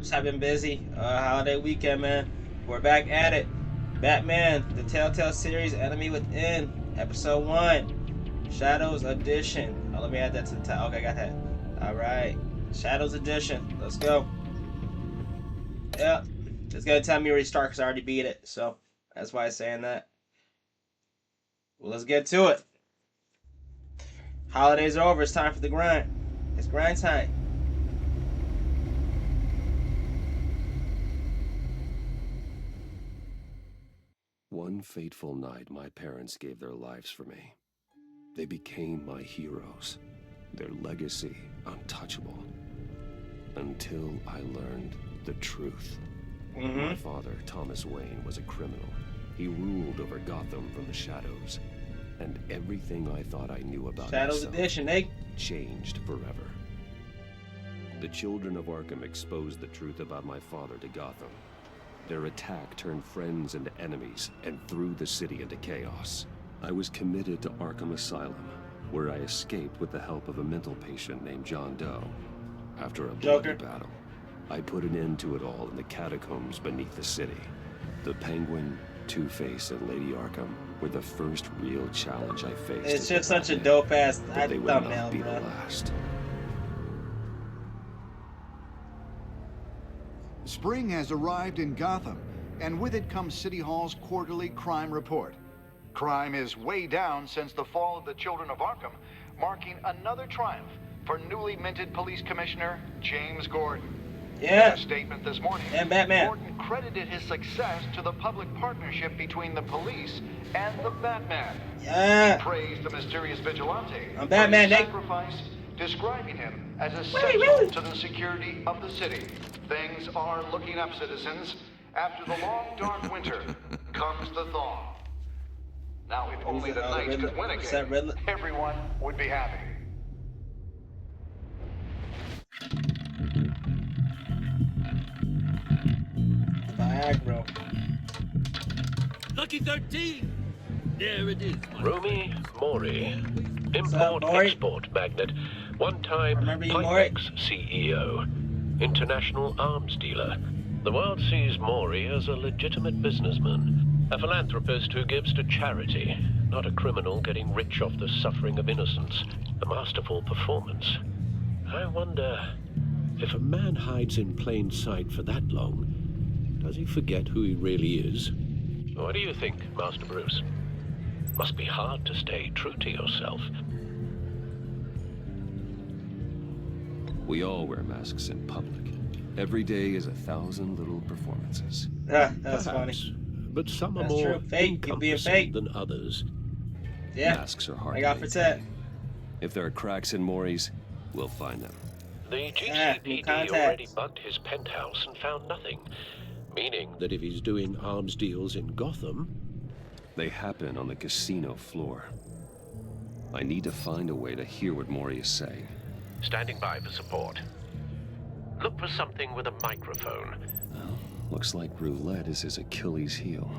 Just have been busy. Holiday weekend, man. We're back at it. Batman, the Telltale series, Enemy Within, episode 1, Shadows Edition. Oh, let me add that to the title. Okay, I got that. All right, Shadows Edition. Let's go. Yeah, it's gonna tell me to restart because I already beat it, so that's why I'm saying that. Well, let's get to it. Holidays are over. It's time for the grind. It's grind time. One fateful night, my parents gave their lives for me. They became my heroes, their legacy untouchable. Until I learned the truth. My father, Thomas Wayne, was a criminal. He ruled over Gotham from the shadows. And everything I thought I knew about Shadows myself Edition, eh? changed forever. The children of Arkham exposed the truth about my father to Gotham. Their attack turned friends into enemies and threw the city into chaos. I was committed to Arkham Asylum, where I escaped with the help of a mental patient named John Doe. After a bloody battle, I put an end to it all in the catacombs beneath the city. The Penguin, Two-Face, and Lady Arkham were the first real challenge I faced. It's just such a dope-ass but they would thumbnail, not be bro. the last. Spring has arrived in Gotham, and with it comes City Hall's quarterly crime report. Crime is way down since the fall of the Children of Arkham, marking another triumph for newly minted Police Commissioner James Gordon. Yeah. In a statement this morning, And Batman. Gordon credited his success to the public partnership between the police and the Batman. Yeah. He praised the mysterious vigilante I'm Batman, for his Nick. sacrifice, describing him as essential to the security of the city. Things are looking up, citizens. After the long, dark winter comes the thaw. Now, if only the Knights could win again, everyone would be happy. Viagra. Lucky 13! There it is. Rumi Mori, up, import-export magnate, one-time Remember you, Mori? Pyrex CEO, international arms dealer. The world sees Mori as a legitimate businessman, a philanthropist who gives to charity, not a criminal getting rich off the suffering of innocence. A masterful performance. I wonder, If a man hides in plain sight for that long, does he forget who he really is? what do you think, Master Bruce? Must be hard to stay true to yourself. We all wear masks in public. Every day is 1,000 little performances. Ah, that's Perhaps, funny. but some are That's more true. Fake. You being encompassing fake. than others. Yeah. Masks are hard I to got make. for that. If there are cracks in Mori's, we'll find them. The Yeah, new GCPD contacts. already bugged his penthouse and found nothing, meaning That if he's doing arms deals in Gotham, They happen on the casino floor. I need to find a way to hear what Mori is saying. standing by for support. Look for something with a microphone. Well, looks like roulette is his Achilles heel.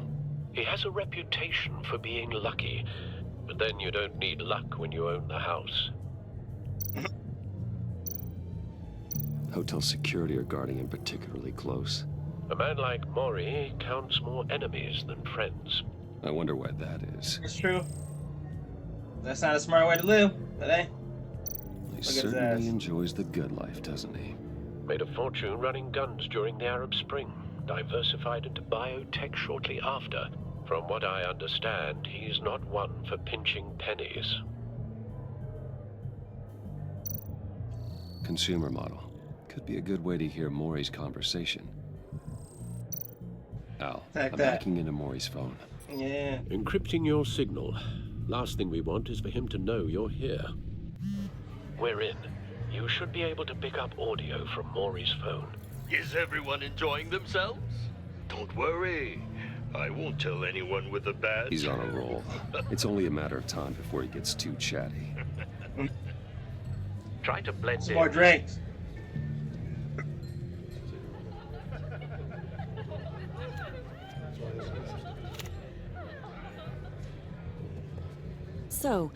He has a reputation for being lucky, but then you don't need luck when you own the house. Hotel security are guarding him particularly close. A man like Mori counts more enemies than friends. I wonder why that is. It's true. That's not a smart way to live, but hey. He his certainly ass. enjoys the good life, doesn't he? Made a fortune running guns during the Arab Spring. Diversified into biotech shortly after. From what I understand, he's not one for pinching pennies. Consumer model. Could be a good way to hear Mori's conversation. Al, Like I'm that. hacking into Mori's phone. Yeah. encrypting your signal. Last thing we want is for him to know you're here. We're in. You should be able to pick up audio from Maury's phone. Is everyone enjoying themselves? Don't worry. I won't tell anyone with a badge. He's on a roll. It's only a matter of time before he gets too chatty. Try to blend Some in. more drinks. So,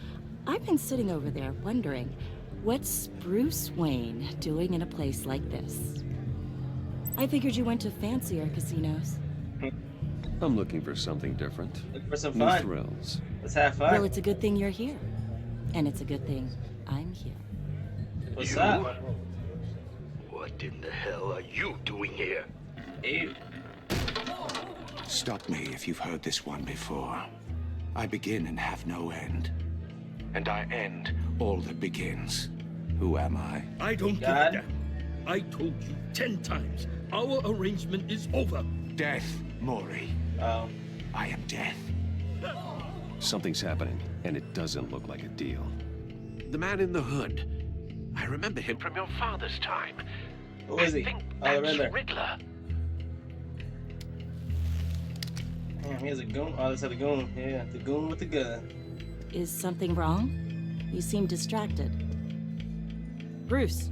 I've been sitting over there wondering, what's Bruce Wayne doing in a place like this? I figured you went to fancier casinos. I'm looking for something different. Look for some New fun. thrills. Let's have fun. Well, it's a good thing you're here. And it's a good thing I'm here. What's You? up? What in the hell are you doing here? Ew. Stop me if you've heard this one before. I begin and have no end. And I end all that begins. Who am I? I don't give a God. damn. I told you 10 times. Our arrangement is over. Death, Maury. Oh. I am death. Something's happening, and it doesn't look like a deal. The man in the hood. I remember him from your father's time. Who is he? I think Oh, the that's Riddler. Riddler. Damn, he has a goon. Oh, that's a goon. Yeah, the goon with the gun. Is something wrong? You seem distracted. Bruce,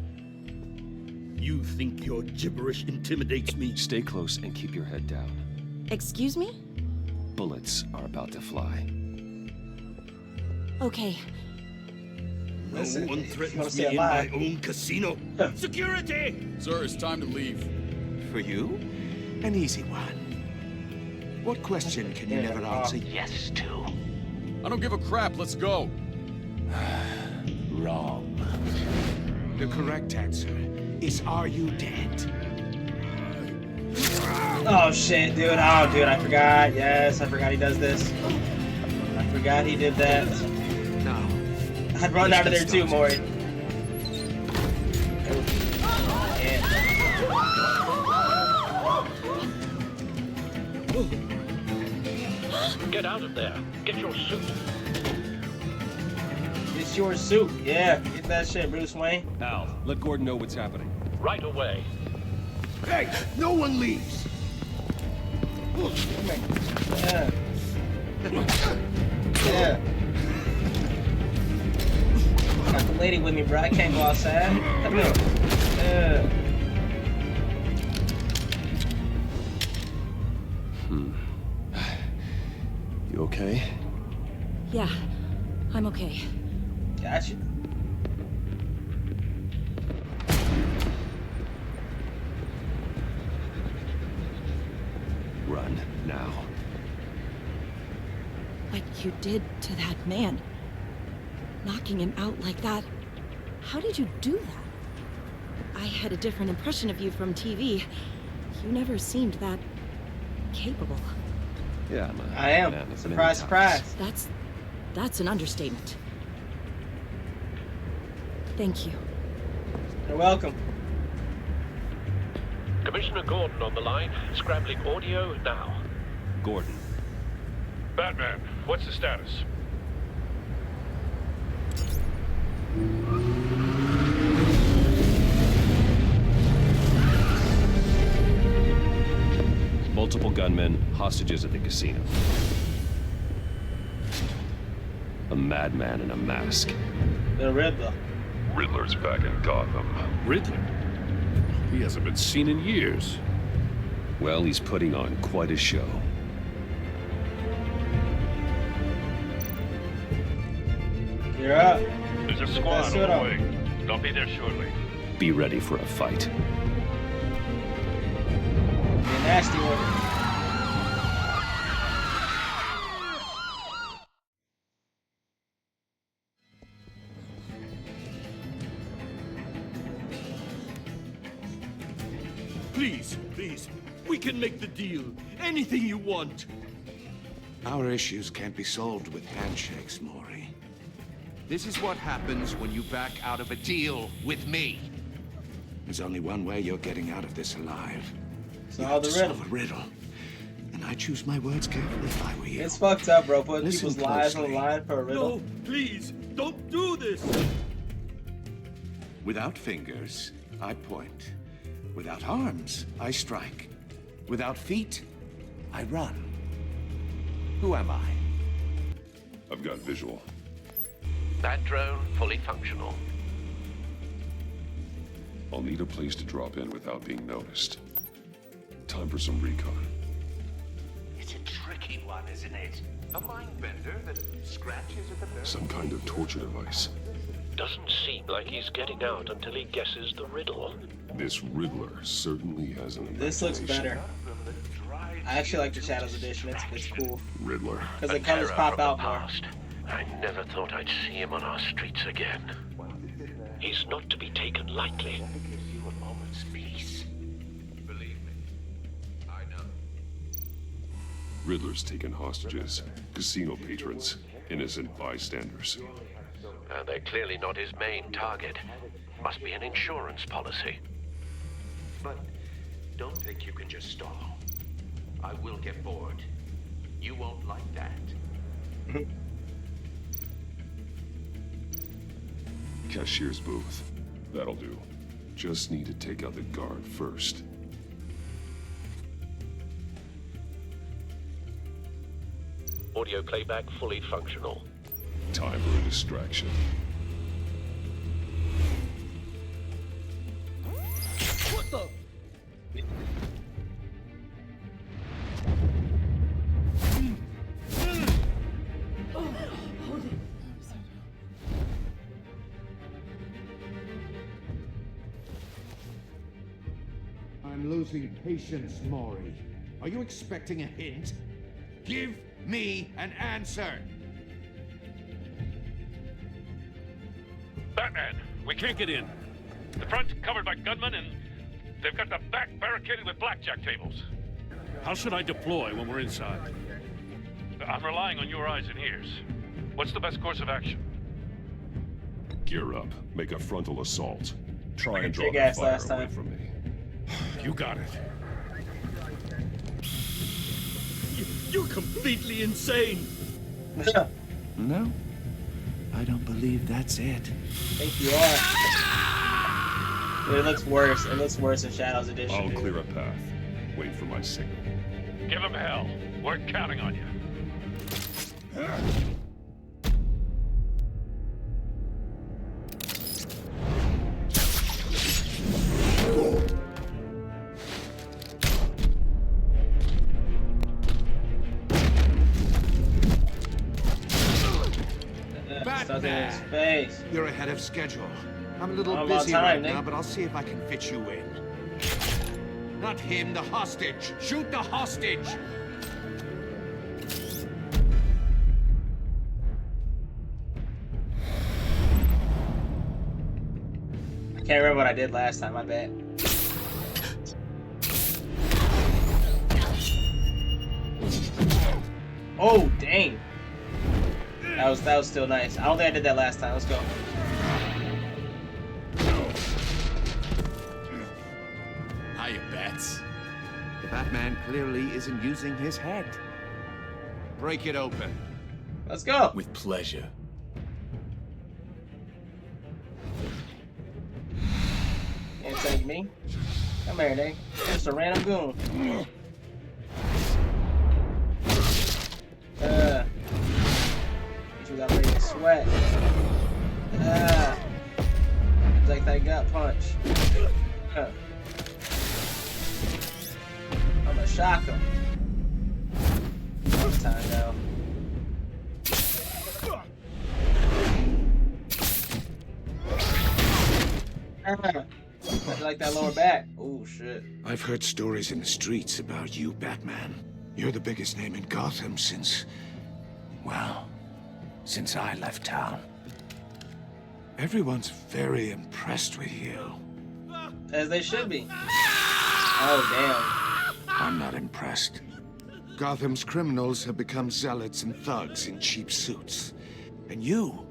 You think your gibberish intimidates me? Stay close and keep your head down. excuse me? Bullets are about to fly. Okay, No Listen, one if you threatens wanna me stay in my alive. own casino. Security! Sir, it's time to leave. For you? An easy one. What question can you never answer yes to? I don't give a crap. Let's go. Wrong. The correct answer is, are you dead? Oh shit, dude. Oh, dude, I forgot. Yes, I forgot he does this. I forgot he did that. No. I'd run out of there too, Maury. Yeah. Get out of there. Get your suit. It's your suit. Yeah, get that shit, Bruce Wayne. Al, let Gordon know what's happening. Right away. Hey, no one leaves. Yeah. Yeah. Got the lady with me, bro. I can't go outside. Come here. Yeah. You okay? yeah, I'm okay. Gotcha. Run, now. What you did to that man, knocking him out like that, how did you do that? I had a different impression of you from TV. You never seemed that capable. Yeah, I am. man of Surprise, many talents. surprise. That's an understatement. Thank you. You're welcome. Commissioner Gordon on the line. Scrambling audio now. Gordon. Batman, what's the status? Multiple gunmen, hostages at the casino. A madman in a mask. The Riddler. Riddler's back in Gotham. Riddler? He hasn't been seen in years. Well, he's putting on quite a show. You're up. There's a Put squad that on suit the on. way. They'll be there shortly. Be ready for a fight. Be a nasty one. Please, please, we can make the deal. Anything you want. Our issues can't be solved with handshakes, Maury. This is what happens when you back out of a deal with me. There's only one way you're getting out of this alive. You Solve have the to riddle. solve a riddle. And I choose my words carefully if I were you. It's fucked up, bro. Putting Listen people's lives on the closely. line for a riddle. No, please, don't do this. Without fingers, I point. Without arms, I strike. Without feet, I run. Who am I? I've got visual. That drone fully functional. I'll need a place to drop in without being noticed. Time for some recon. It's a tricky one, isn't it? A mind bender that scratches at the nerve. Some kind of torture device. Doesn't seem like he's getting out until he guesses the riddle. This Riddler certainly has an This looks imagination. better. I actually like the Shadows edition. It's cool. Riddler. Because the A colors terror pop from the out more. past. I never thought I'd see him on our streets again. He's not to be taken lightly. Riddler's taken hostages, casino patrons, innocent bystanders. They're clearly not his main target. Must be an insurance policy. But don't think you can just stall. I will get bored. You won't like that. Cashier's booth. That'll do. Just need to take out the guard first. Audio playback fully functional. Time for a distraction. What the? I'm losing patience, Maury. Are you expecting a hint? Give me an answer! Batman, we can't get in. The front's covered by gunmen, and they've got the back barricaded with blackjack tables. How should I deploy when we're inside? I'm relying on your eyes and ears. What's the best course of action? Gear up. Make a frontal assault. Try and draw Big the ass fire last away time. from me. You got it. You're completely insane. No, I don't believe that's it. I think you are. Dude, it looks worse. It looks worse in Shadows edition. I'll dude. clear a path. Wait for my signal. Give him hell. We're counting on you. Stuck in his face. You're ahead of schedule. I'm a little I'm busy on time, right Nick. now, but I'll see if I can fit you in. Not him, the hostage. Shoot the hostage! I can't remember what I did last time. My bad. Oh dang! That was still nice. I don't think I did that last time. Let's go. Hiya, Bats. The Batman clearly isn't using his head. Break it open. Let's go. With pleasure. Can't take me. Come here, Nick. Just a random goon. You got ready to sweat. Like that gut punch. I'm gonna shock him. This time though. I like that lower back. Oh shit. I've heard stories in the streets about you, Batman. You're the biggest name in Gotham since, well, since I left town. Everyone's very impressed with you. As they should be. Oh damn. I'm not impressed. Gotham's criminals have become zealots and thugs in cheap suits. And you,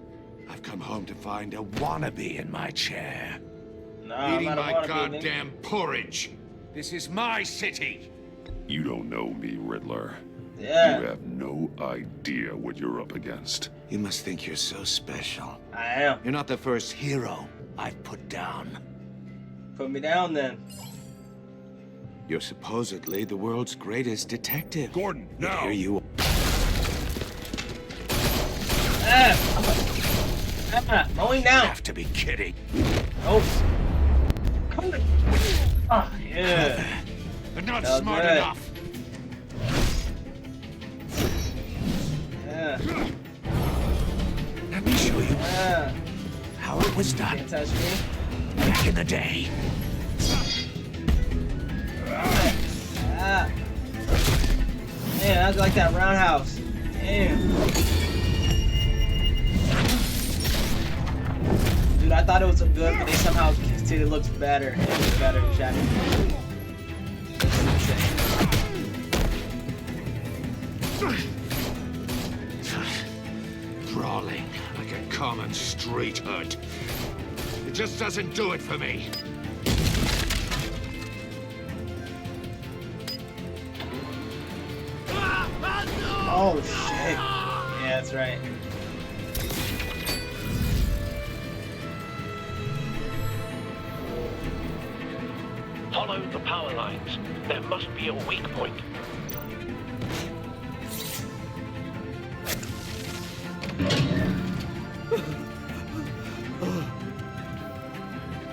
I've come home to find a wannabe in my chair. Nah, I'm Eating not a my wannabe, goddamn porridge. This is my city. You don't know me, Riddler. Yeah. You have no idea what you're up against. You must think you're so special. I am. You're not the first hero I've put down. Put me down then. You're supposedly the world's greatest detective. Gordon, Yet now! here you are. Going You down. have to be kidding. Oh. Oh, yeah. But not That was smart good. enough. Yeah. Let me show you Yeah. how how it was done. Can't touch me. Back in the day. Ah. Man, I was like that roundhouse. Damn. Dude, I thought it was good, but they somehow said it looks better. It looks better in Shadow. Brawling like a common street hood. It just doesn't do it for me. Oh shit. Yeah, that's right. Follow the power lines. There must be a weak point.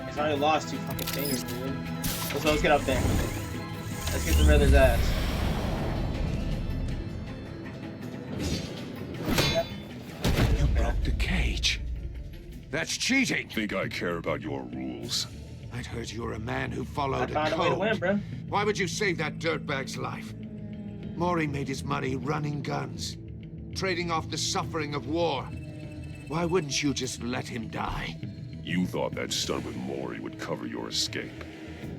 He's already lost 2 fucking fingers, dude. Let's get up there. Let's get the Riddler's ass. You broke the cage. That's cheating. Think I care about your rules? I'd heard you were a man who followed I found a way to win, bro. Why would you save that dirtbag's life? Maury made his money running guns, trading off the suffering of war. Why wouldn't you just let him die? You thought that stunt with Maury would cover your escape.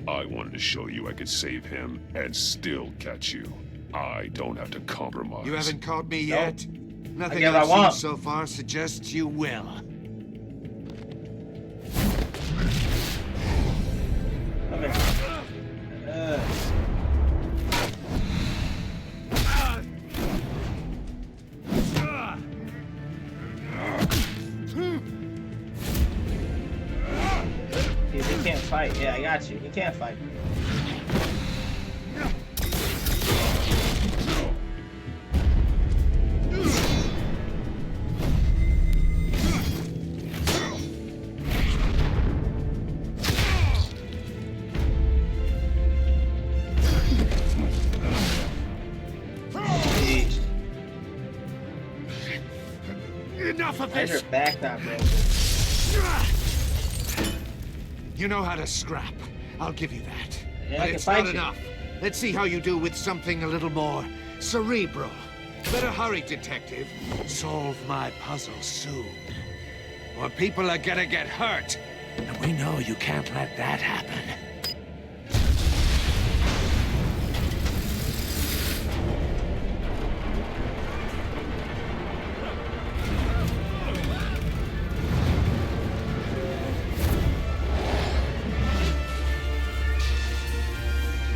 I wanted to show you I could save him and still catch you. I don't have to compromise. You haven't caught me yet? Nothing I've I've seen so far suggests you will. Come here. He can't fight. Yeah, I got you. He can't fight. Enough of Why's this! your back not broken? You know how to scrap. I'll give you that. Yeah, I but can it's fight not you. enough. Let's see how you do with something a little more cerebral. Better hurry, detective. Solve my puzzle soon. Or people are gonna get hurt. And we know you can't let that happen.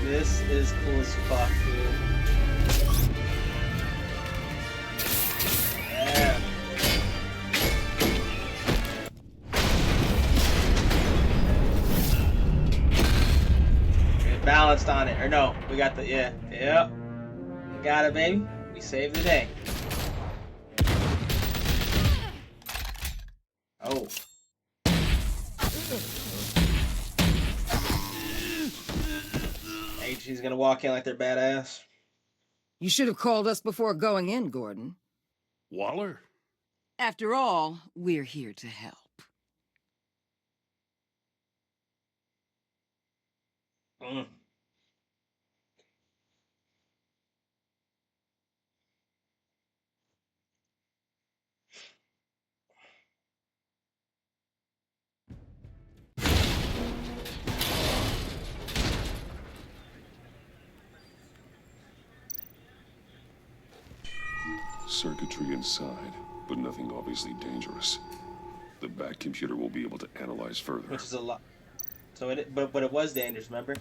This is cool as fuck, dude. Yeah. Get balanced on it. Or no, we got the, yeah. Yep. We got it, baby. We saved the day. Oh. She's gonna walk in like they're badass. You should have called us before going in, Gordon. Waller? After all, we're here to help. Circuitry inside, but nothing obviously dangerous. The back computer will be able to analyze further. Which is a lot. So it, but it was dangerous, remember?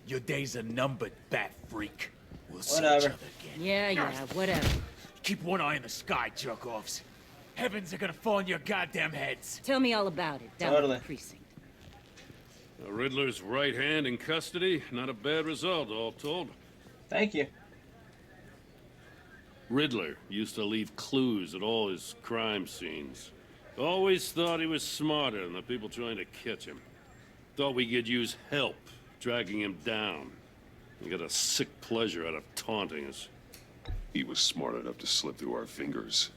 Your days are numbered, bat freak. We'll see each Whatever. other again. Yeah, whatever. Keep one eye in the sky, jerk-offs. Heavens are gonna fall on your goddamn heads. Tell me all about it, down Totally. at the precinct. The Riddler's right hand in custody. Not a bad result, all told. Thank you. Riddler used to leave clues at all his crime scenes. Always thought he was smarter than the people trying to catch him. Thought we could use help dragging him down. He got a sick pleasure out of taunting us. He was smart enough to slip through our fingers.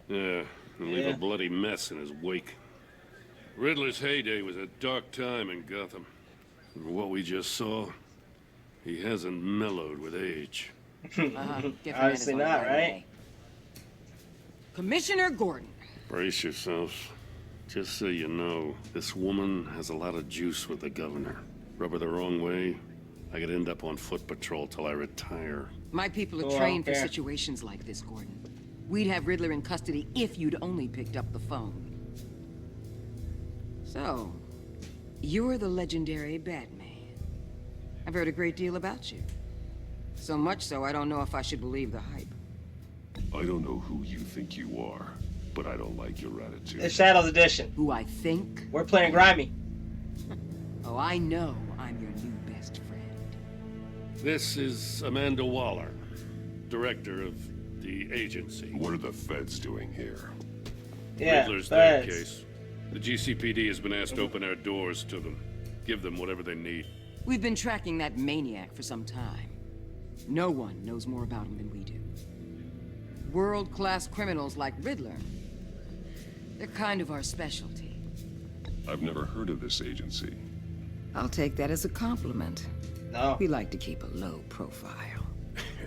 Yeah, and leave a bloody mess in his wake. Riddler's heyday was a dark time in Gotham. And what we just saw, he hasn't mellowed with age. Obviously not, right? Commissioner Gordon. Brace yourselves. Just so you know, this woman has a lot of juice with the governor. Rub her the wrong way, I could end up on foot patrol till I retire. My people are trained for situations like this, Gordon. We'd have Riddler in custody if you'd only picked up the phone. So, you're the legendary Batman. I've heard a great deal about you. So much so, I don't know if I should believe the hype. I don't know who you think you are, but I don't like your attitude. It's Shadows Edition. Who I think? We're playing Grimy. Oh, I know I'm your new best friend. This is Amanda Waller, director of the agency. What are the feds doing here? Yeah, Riddler's their case. The GCPD has been asked to open our doors to them. Give them whatever they need. We've been tracking that maniac for some time. No one knows more about him than we do. World-class criminals like Riddler. They're kind of our specialty. I've never heard of this agency. I'll take that as a compliment. No. We like to keep a low profile.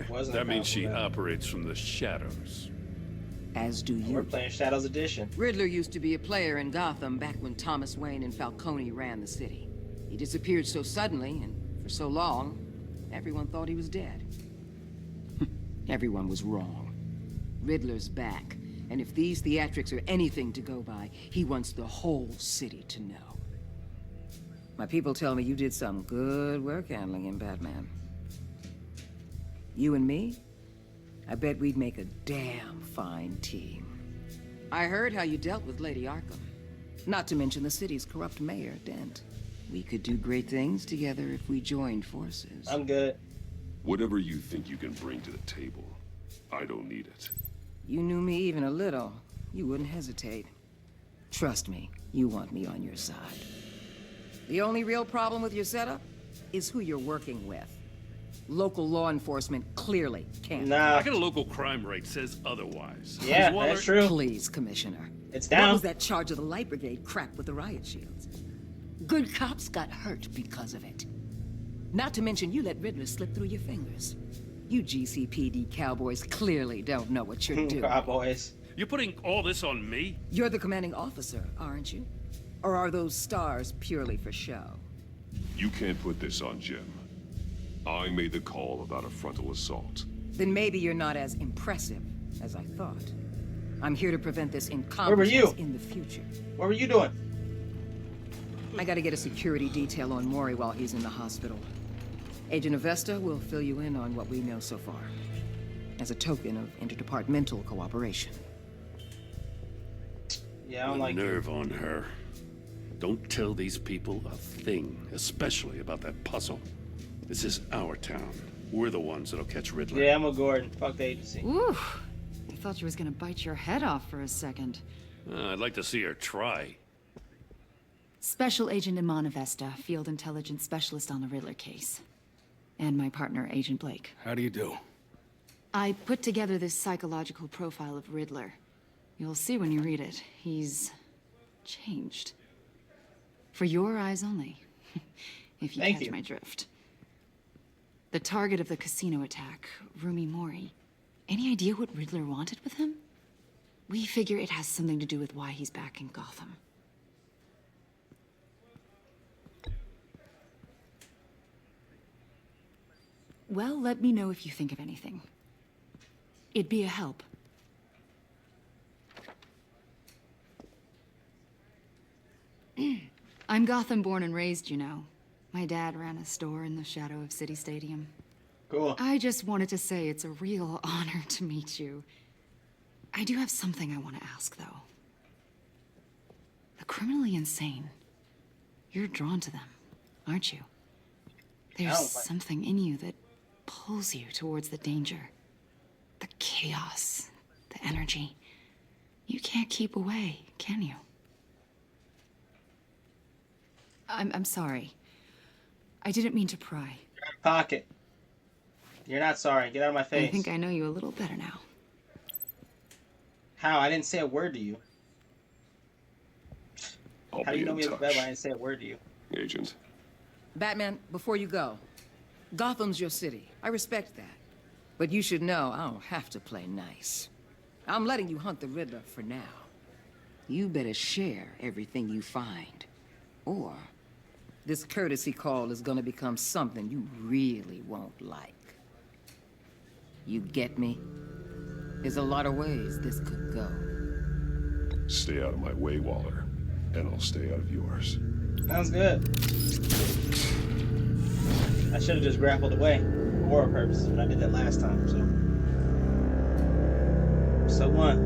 That means she operates from the shadows. As do you. We're playing Shadows Edition. Riddler used to be a player in Gotham back when Thomas Wayne and Falcone ran the city. He disappeared so suddenly and for so long, everyone thought he was dead. Everyone was wrong. Riddler's back, and if these theatrics are anything to go by, he wants the whole city to know. My people tell me you did some good work handling him, Batman. You and me? I bet we'd make a damn fine team. I heard how you dealt with Lady Arkham. Not to mention the city's corrupt mayor, Dent. We could do great things together if we joined forces. I'm good. Whatever you think you can bring to the table, I don't need it. You knew me even a little, you wouldn't hesitate. Trust me, you want me on your side. The only real problem with your setup is who you're working with. Local law enforcement clearly can't. I got a local crime rate says otherwise. Yeah, that's true. Please, Commissioner. It's down. What was that charge of the Light Brigade crap with the riot shields? Good cops got hurt because of it. Not to mention you let Riddler slip through your fingers. You GCPD cowboys clearly don't know what you're doing. Cowboys. You're putting all this on me? You're the commanding officer, aren't you? Or are those stars purely for show? You can't put this on Jim. I made the call about a frontal assault. Then maybe you're not as impressive as I thought. I'm here to prevent this Where were incompetence you? in the future. What were you doing? I gotta get a security detail on Maury while he's in the hospital. Agent Avesta will fill you in on what we know so far, as a token of interdepartmental cooperation. Yeah, I don't like nerve on her. Don't tell these people a thing, especially about that puzzle. This is our town. We're the ones that'll catch Riddler. Yeah, I'm a Gordon. Fuck the agency. Ooh, I thought you was gonna bite your head off for a second. I'd like to see her try. Special Agent Iman Avesta, Field Intelligence Specialist on the Riddler case. And my partner, Agent Blake. How do you do? I put together this psychological profile of Riddler. You'll see when you read it. He's changed. For your eyes only, if you catch my drift. The target of the casino attack, Rumi Mori. Any idea what Riddler wanted with him? We figure it has something to do with why he's back in Gotham. Well, let me know if you think of anything. It'd be a help. I'm Gotham born and raised, you know. My dad ran a store in the shadow of City Stadium. Cool. I just wanted to say it's a real honor to meet you. I do have something I want to ask, though. The criminally insane. You're drawn to them, aren't you? There's something in you that pulls you towards the danger. The chaos, the energy. You can't keep away, can you? I'm sorry. I didn't mean to pry. Pocket. You're not sorry. Get out of my face. I think I know you a little better now. How? I didn't say a word to you. I'll How do be you know in me as touch, better when I didn't say a word to you? Agent. Batman, before you go, Gotham's your city. I respect that. But you should know I don't have to play nice. I'm letting you hunt the Riddler for now. You better share everything you find. Or this courtesy call is gonna become something you really won't like. You get me? There's a lot of ways this could go. Stay out of my way, Waller, and I'll stay out of yours. Sounds good. I should have just grappled away for a purpose, but I did that last time, so. So what?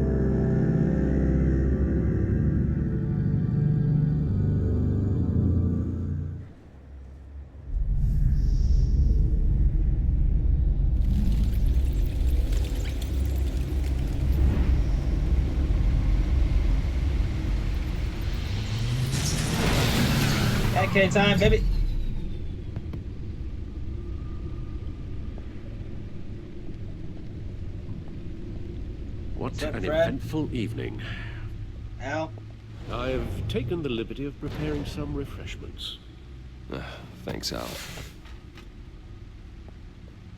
Okay, time, baby. What an eventful evening. Al? I've taken the liberty of preparing some refreshments. Thanks, Al.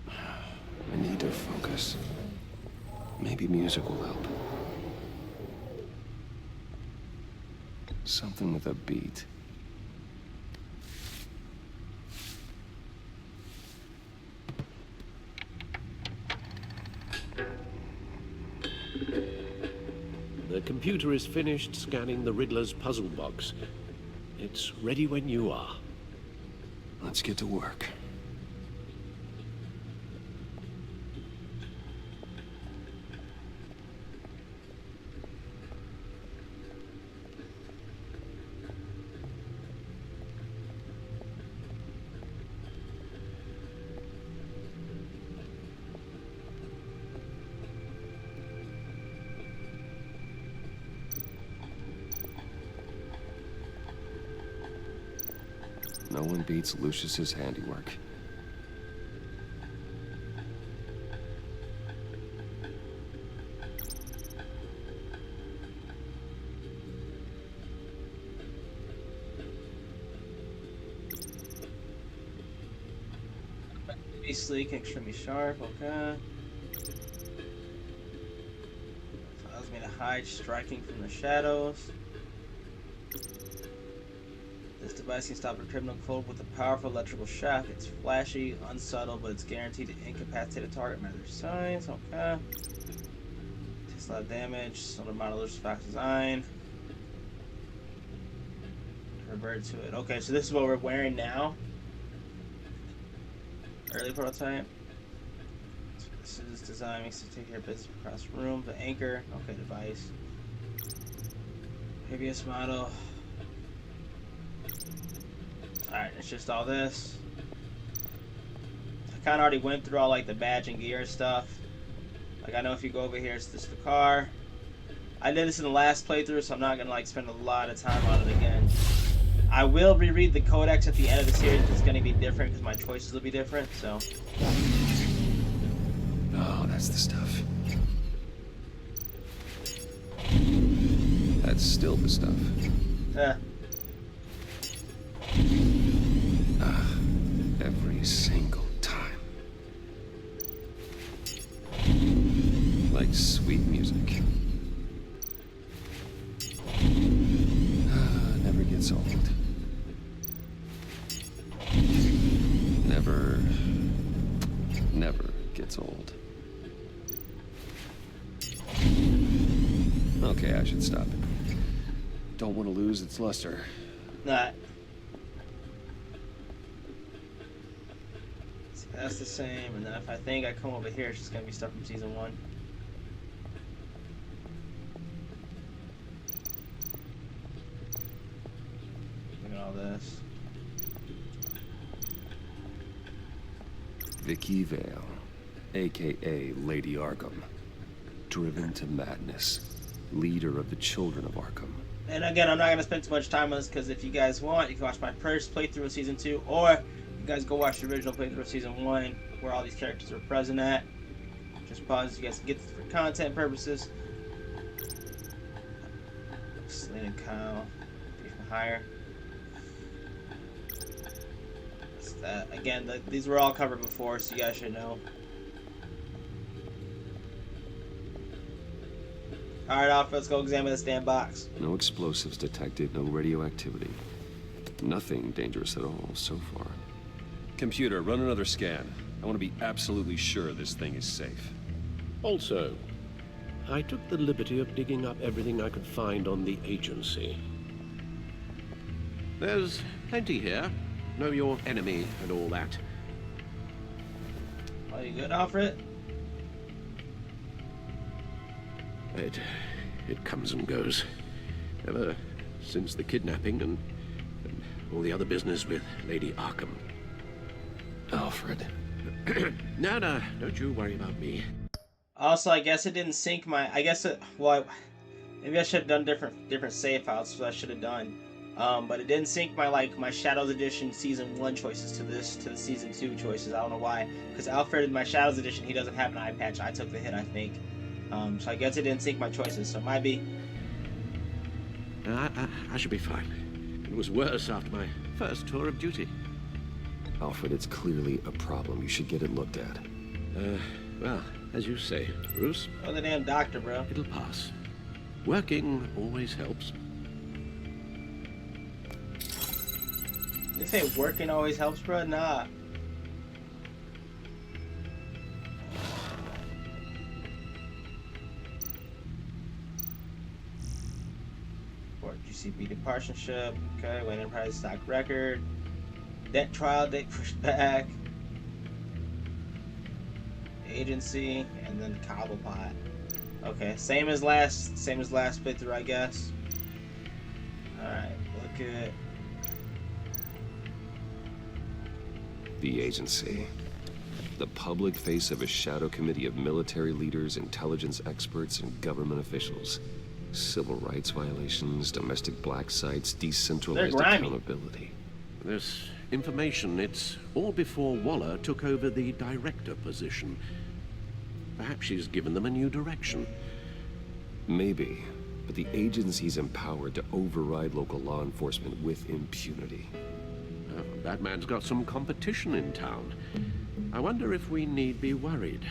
I need to focus. Maybe music will help. Something with a beat. The computer is finished scanning the Riddler's puzzle box. It's ready when you are. Let's get to work. No one beats Lucius's handiwork. Be sleek, extremely sharp, okay. Allows me to hide striking from the shadows. This device can stop a criminal cold with a powerful electrical shock. It's flashy, unsubtle, but it's guaranteed to incapacitate a target matter signs. Okay. Takes a lot of damage. Solar modelers Fox design. Revert to it. Okay, so this is what we're wearing now. Early prototype. So this is design makes it take care of business across the room. The anchor. Okay, device. Previous model. Alright, it's just all this. I kind of already went through all like the badge and gear stuff. Like I know if you go over here, it's just the car. I did this in the last playthrough, so I'm not gonna like spend a lot of time on it again. I will reread the codex at the end of the series. It's gonna be different because my choices will be different. So. Oh, that's the stuff. That's still the stuff. Yeah. Every single time. Like sweet music. Never gets old. Never gets old. Okay, I should stop it. Don't want to lose its luster. Nah. That's the same, and then if I think I come over here, it's just gonna be stuff from season 1. Look at all this. Vicky Vale, aka Lady Arkham, driven to madness, leader of the Children of Arkham. And again, I'm not going to spend too much time on this because if you guys want, you can watch my first playthrough of Season 2, or you guys go watch the original playthrough of Season 1, where all these characters are present at. Just pause, you guys can get this for content purposes. Slade and Kyle, Thief for Hire. That's that. Again, these were all covered before, so you guys should know. Alright, Alpha, let's go examine this damn box. No explosives detected, no radioactivity. Nothing dangerous at all so far. Computer, run another scan. I want to be absolutely sure this thing is safe. Also, I took the liberty of digging up everything I could find on the agency. There's plenty here. Know your enemy and all that. Are you good, Alfred? It comes and goes. Ever since the kidnapping and all the other business with Lady Arkham. Alfred. No, don't you worry about me. Also, I guess it didn't sync my... Well, maybe I should have done different save files, so I should have done. But it didn't sync my Shadows Edition Season 1 choices to the Season 2 choices. I don't know why. Because Alfred in my Shadows Edition, he doesn't have an eye patch. I took the hit, I think. So I guess it didn't sync my choices, so it might be. I should be fine. It was worse after my first tour of duty. Alfred, it's clearly a problem. You should get it looked at. Well, as you say, Bruce. Oh, the damn doctor, bro. It'll pass. Working always helps. You say working always helps, bro? Nah. GCPD partnership. Okay, when enterprise stock record. Debt trial date pushed back. Agency, and then Cobblepot. Okay, same as last playthrough, I guess. Alright, look at the agency. The public face of a shadow committee of military leaders, intelligence experts, and government officials. Civil rights violations, domestic black sites, decentralized accountability. This information, it's all before Waller took over the director position. Perhaps she's given them a new direction. Maybe, but the agency's empowered to override local law enforcement with impunity. Batman's got some competition in town. I wonder if we need be worried.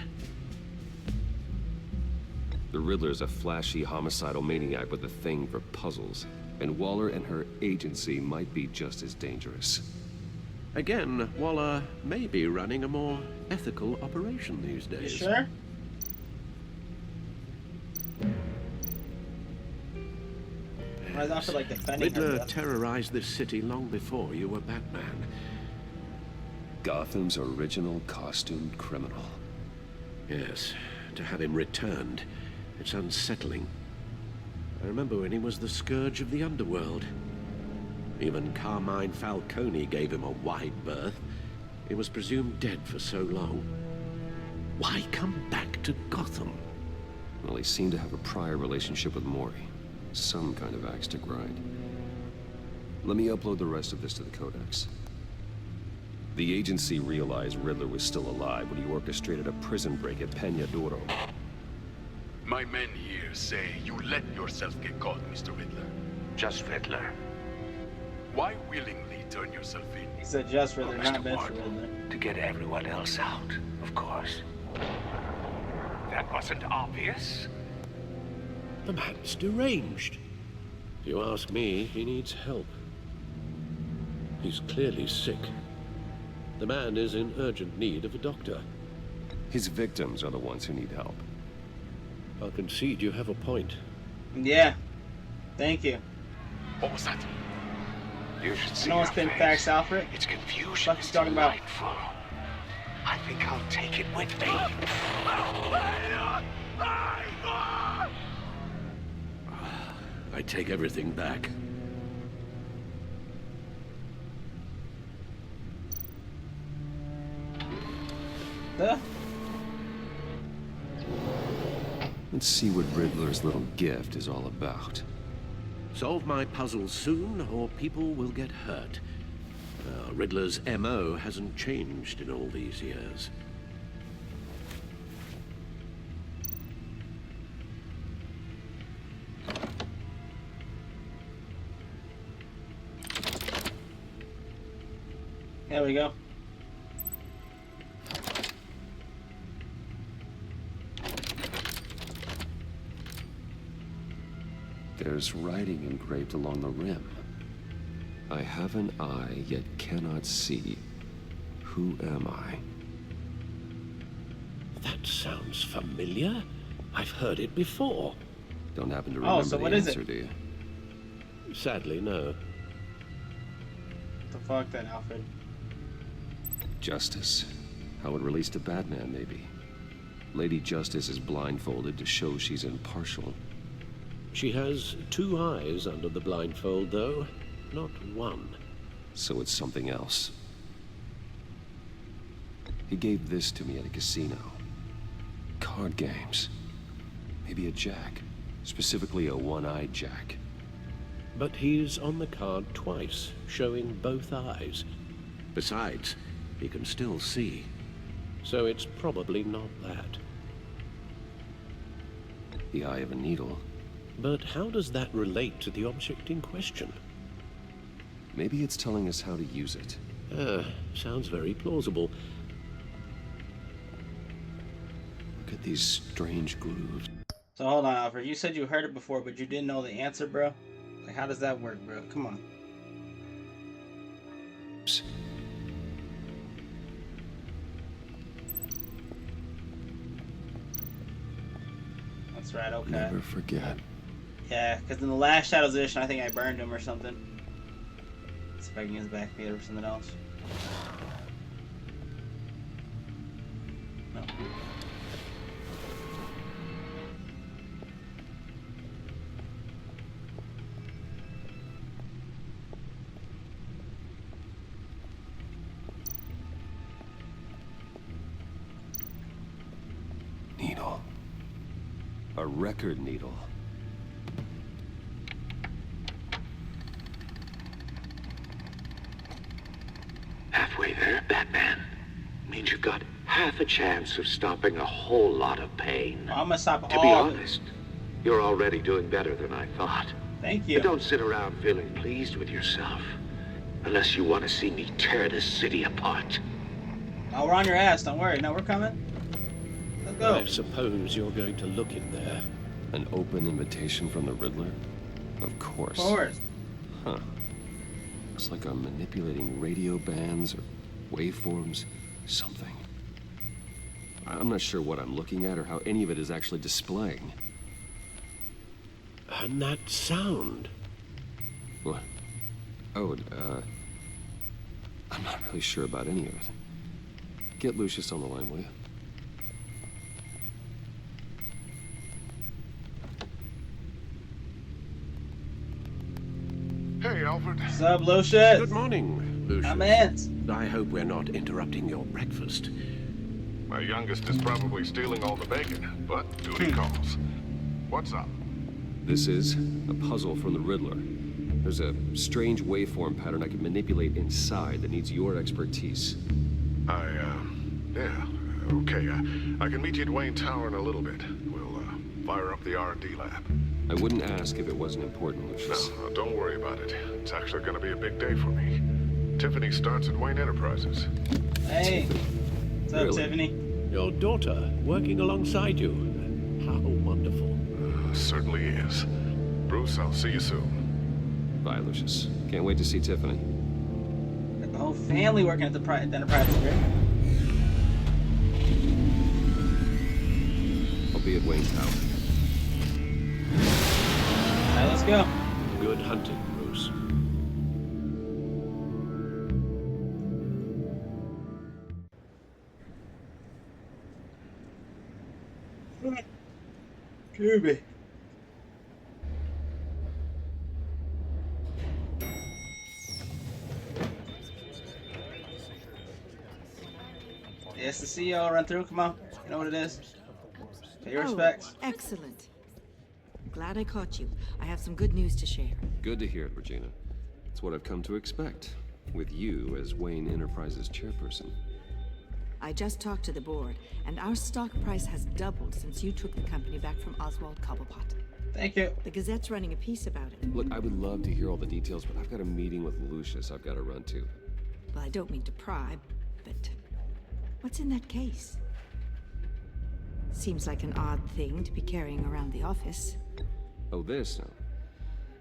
The Riddler's a flashy, homicidal maniac with a thing for puzzles, and Waller and her agency might be just as dangerous. Again, Waller may be running a more ethical operation these days. You sure? Riddler terrorized this city long before you were Batman. Gotham's original costumed criminal. Yes, to have him returned. It's unsettling. I remember when he was the scourge of the underworld. Even Carmine Falcone gave him a wide berth. He was presumed dead for so long. Why come back to Gotham? Well, he seemed to have a prior relationship with Mori. Some kind of axe to grind. Let me upload the rest of this to the Codex. The agency realized Riddler was still alive when he orchestrated a prison break at Peña Duro. My men here say you let yourself get caught, Mr. Riddler. Just Riddler. Why willingly turn yourself in? He said just Riddler, not Mr. Riddler. To get everyone else out, of course. That wasn't obvious. The man's deranged. If you ask me, he needs help. He's clearly sick. The man is in urgent need of a doctor. His victims are the ones who need help. I'll concede you have a point. Yeah. Thank you. What was that? You should see no one's been facts, Alfred. It's confusion. What's talking about? I think I'll take it with me. I take everything back. Let's see what Riddler's little gift is all about. Solve my puzzles soon, or people will get hurt. Riddler's MO hasn't changed in all these years. There we go. There's writing engraved along the rim. I have an eye, yet cannot see. Who am I? That sounds familiar. I've heard it before. Don't happen to remember the answer, do you? Sadly, no. What the fuck, then, Alfred? Justice? How it relates to Batman, maybe. Lady Justice is blindfolded to show she's impartial. She has 2 eyes under the blindfold, though, not 1. So it's something else. He gave this to me at a casino. Card games. Maybe a jack. Specifically a one-eyed jack. But he's on the card twice, showing both eyes. Besides, he can still see. So it's probably not that. The eye of a needle. But how does that relate to the object in question? Maybe it's telling us how to use it. Sounds very plausible. Look at these strange grooves. So hold on, Alfred. You said you heard it before, but you didn't know the answer, bro? Like, how does that work, bro? Come on. That's right, okay. Never forget. Yeah, because in the last Shadows edition, I think I burned him or something. Let's see if I can get his back feet or something else. No. Needle. A record needle. Halfway there, Batman. Means you've got half a chance of stopping a whole lot of pain. I'm gonna stop To be honest, you're already doing better than I thought. Thank you. But don't sit around feeling pleased with yourself. Unless you want to see me tear this city apart. Oh, we're on your ass. Don't worry. No, we're coming. Let's go. I suppose you're going to look in there. An open invitation from the Riddler? Of course. Of course. Huh. Looks like I'm manipulating radio bands or waveforms. Something. I'm not sure what I'm looking at or how any of it is actually displaying. And that sound. What? Oh, I'm not really sure about any of it. Get Lucius on the line, will you? Hey, Alfred. What's up, Lucius? Good morning, Lucius. I'm Ant. I hope we're not interrupting your breakfast. My youngest is probably stealing all the bacon, but duty calls. What's up? This is a puzzle from the Riddler. There's a strange waveform pattern I can manipulate inside that needs your expertise. Yeah, okay. I can meet you at Wayne Tower in a little bit. We'll, fire up the R&D lab. I wouldn't ask if it wasn't important, Lucius. No, don't worry about it. It's actually gonna be a big day for me. Tiffany starts at Wayne Enterprises. Hey. What's up, Really? Tiffany? Your daughter working alongside you. How wonderful. Certainly is. Bruce, I'll see you soon. Bye, Lucius. Can't wait to see Tiffany. Got the whole family working at the Enterprise. I'll be at Wayne Tower. Alright, let's go. Good hunting, Bruce. Kirby. Yes, the CEO run through. Come on. You know what it is. Pay your respects. Excellent. Glad I caught you. I have some good news to share. Good to hear it, Regina. It's what I've come to expect, with you as Wayne Enterprises chairperson. I just talked to the board, and our stock price has doubled since you took the company back from Oswald Cobblepot. Thank you. The Gazette's running a piece about it. Look, I would love to hear all the details, but I've got a meeting with Lucius I've got to run to. Well, I don't mean to pry, but what's in that case? Seems like an odd thing to be carrying around the office. Oh, this? No.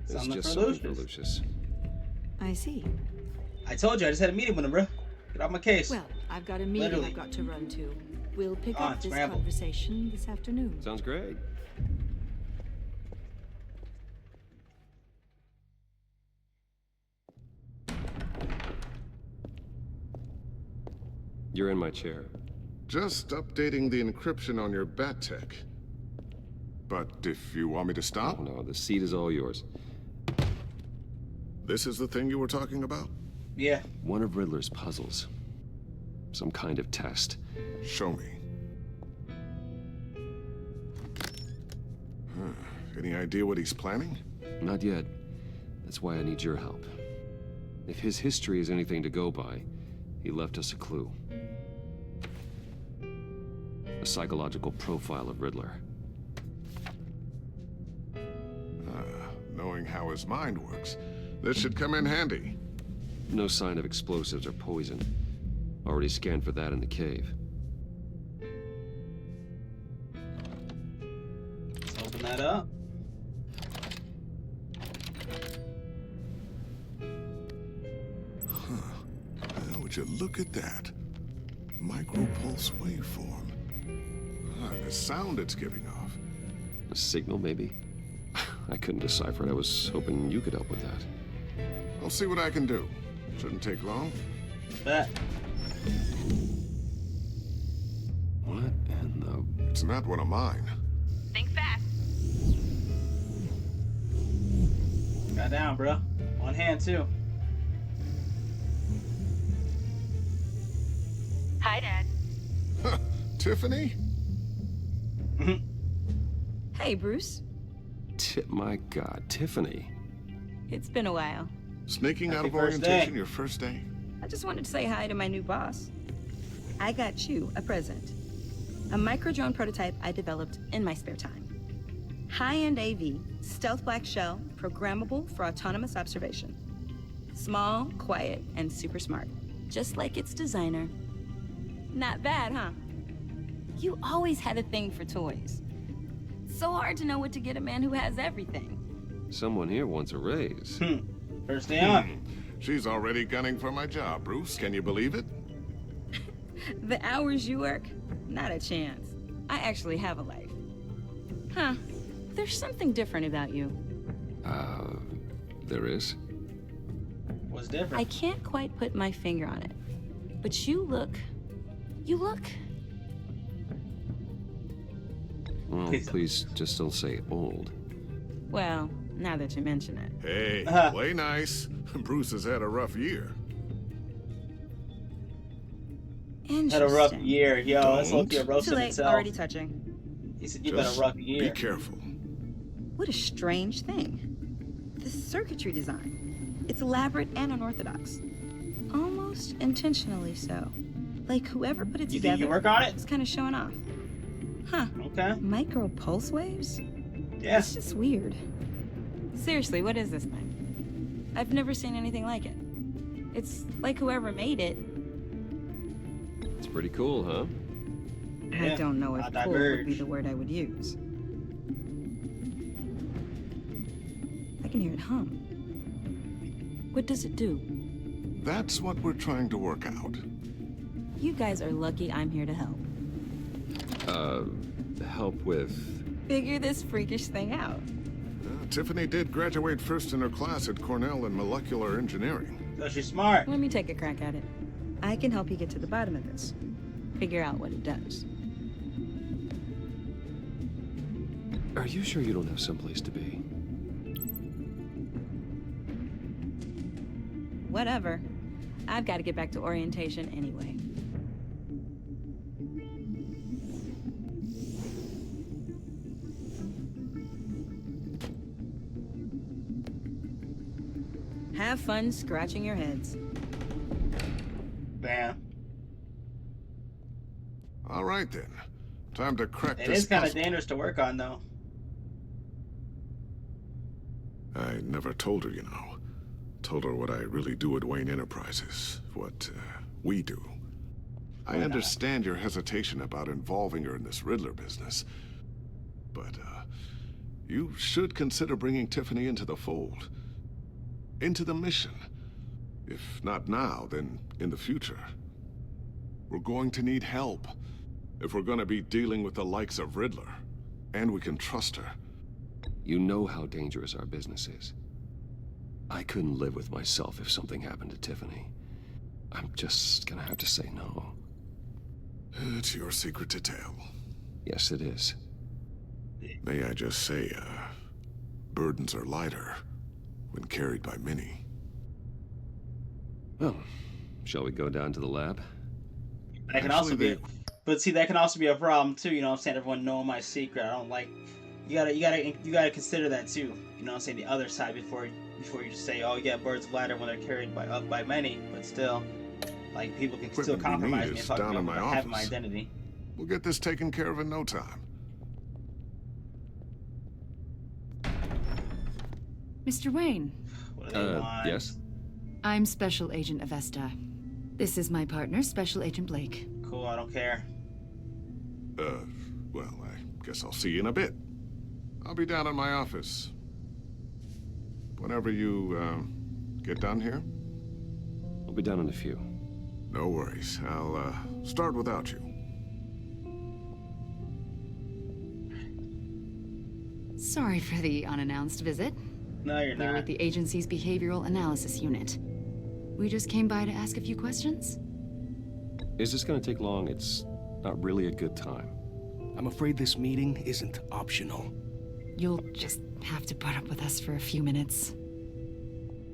It's Something just for something for Lucius. I see. I told you, I just had a meeting with him, bro. Get off my case. Well, I've got a meeting Literally. I've got to run to. We'll pick On, up this scramble. conversation this afternoon. Sounds great. You're in my chair. Just updating the encryption on your bat tech. But if you want me to stop? Oh, no, the seat is all yours. This is the thing you were talking about? Yeah. One of Riddler's puzzles. Some kind of test. Show me. Any idea what he's planning? Not yet. That's why I need your help. If his history is anything to go by, he left us a clue. A psychological profile of Riddler. Knowing how his mind works, this should come in handy. No sign of explosives or poison. Already scanned for that in the cave. Let's open that up. Would you look at that? Micropulse waveform. The sound it's giving off. A signal, maybe? I couldn't decipher it. I was hoping you could help with that. I'll see what I can do. Shouldn't take long. Bet. What in the... It's not one of mine. Think fast. Got down, bro. One hand, too. Hi, Dad. Tiffany? Hey, Bruce. My God, Tiffany. It's been a while. Sneaking out of first orientation day. your first day? I just wanted to say hi to my new boss. I got you a present. A micro-drone prototype I developed in my spare time. High-end AV, stealth black shell, programmable for autonomous observation. Small, quiet, and super smart. Just like its designer. Not bad, huh? You always had a thing for toys. So hard to know what to get a man who has everything. Someone here wants a raise. First day on. She's already gunning for my job, Bruce. Can you believe it? The hours you work? Not a chance. I actually have a life. Huh. There's something different about you. There is? What's different? I can't quite put my finger on it. But you look... Well, please just don't say old. Well, now that you mention it. Hey, play nice. Bruce has had a rough year. Had a rough year, yo. That's look a roast Too in late, itself. already touching. He said you've had a rough year. Be careful. What a strange thing. The circuitry design. It's elaborate and unorthodox. Almost intentionally so. Like whoever put it You together think you work on it? was kind of showing off. Huh. Okay. Micro pulse waves? Yeah. It's just weird. Seriously, what is this thing? I've never seen anything like it. It's like whoever made it. It's pretty cool, huh? I don't know if I'll cool would be diverge. the word I would use. I can hear it hum. What does it do? That's what we're trying to work out. You guys are lucky I'm here to help. Help with... Figure this freakish thing out. Tiffany did graduate first in her class at Cornell in molecular engineering. So she's smart. Let me take a crack at it. I can help you get to the bottom of this. Figure out what it does. Are you sure you don't have someplace to be? Whatever. I've got to get back to orientation anyway. Have fun scratching your heads. Bam. All right then. Time to crack It this is kind of puzzle. dangerous to work on, though. I never told her, you know. Told her what I really do at Wayne Enterprises. What we do. I understand your hesitation about involving her in this Riddler business. But, you should consider bringing Tiffany into the fold. Into the mission. If not now, then in the future. We're going to need help. If we're gonna be dealing with the likes of Riddler. And we can trust her. You know how dangerous our business is. I couldn't live with myself if something happened to Tiffany. I'm just gonna have to say no. It's your secret to tell. Yes, it is. May I just say, burdens are lighter when carried by many. Well, shall we go down to the lab? That can also be, but see, that can also be a problem too. You know what I'm saying? Everyone knowing my secret. I don't like. You gotta consider that too. You know what I'm saying? The other side before you just say, oh yeah, birds of lighter when they're carried by many, but still, like people can still compromise me and talk about having my identity. We'll get this taken care of in no time. Mr. Wayne. What do they want? Yes? I'm Special Agent Avesta. This is my partner, Special Agent Blake. Cool, I don't care. Well, I guess I'll see you in a bit. I'll be down in my office. Whenever you, get done here? I'll be down in a few. No worries. I'll, start without you. Sorry for the unannounced visit. No, you're not. We're with the agency's behavioral analysis unit. We just came by to ask a few questions. Is this gonna take long? It's not really a good time. I'm afraid this meeting isn't optional. You'll just have to put up with us for a few minutes.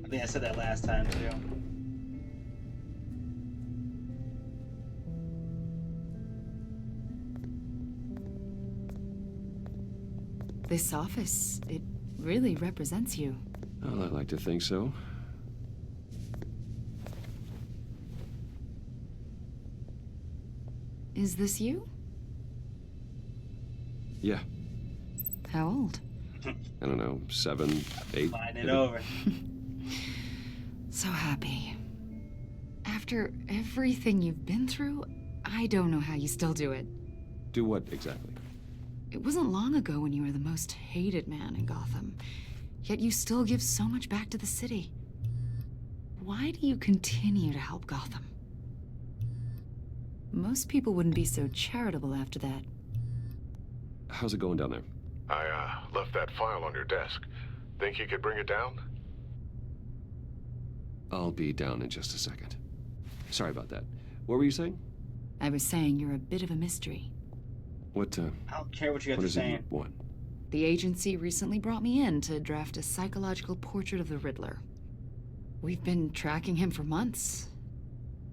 I think I said that last time too. This office, it really represents you. Well, I'd like to think so. Is this you? Yeah. How old? I don't know, 7, 8. Line it over. So happy. After everything you've been through, I don't know how you still do it. Do what exactly? It wasn't long ago when you were the most hated man in Gotham, yet you still give so much back to the city. Why do you continue to help Gotham? Most people wouldn't be so charitable after that. How's it going down there? I, left that file on your desk. Think you could bring it down? I'll be down in just a second. Sorry about that. What were you saying? I was saying you're a bit of a mystery. What, I don't care what you guys are saying. What? The agency recently brought me in to draft a psychological portrait of the Riddler. We've been tracking him for months,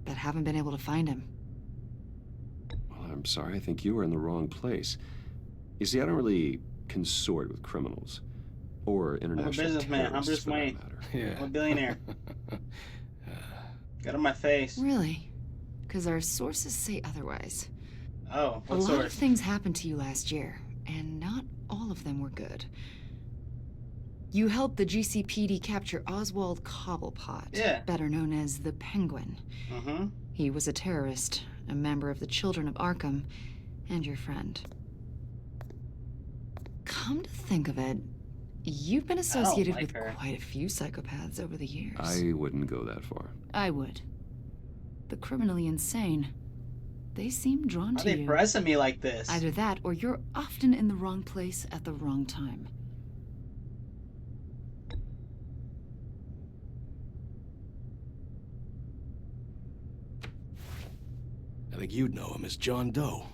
but haven't been able to find him. Well, I'm sorry. I think you were in the wrong place. You see, I don't really consort with criminals. Or international I'm a businessman. I'm terrorists, Bruce Wayne. Yeah. I'm a billionaire. Get on my face. Really? Because our sources say otherwise. Oh, what A lot source? of things happened to you last year, and not all of them were good. You helped the GCPD capture Oswald Cobblepot, Yeah. better known as the Penguin. Mm-hmm. He was a terrorist, a member of the Children of Arkham, and your friend. Come to think of it, you've been associated like with her. quite a few psychopaths over the years. I wouldn't go that far. I would. The criminally insane. They seem drawn Why are to they you. pressing me like this? Either that, or you're often in the wrong place at the wrong time. I think you'd know him as John Doe.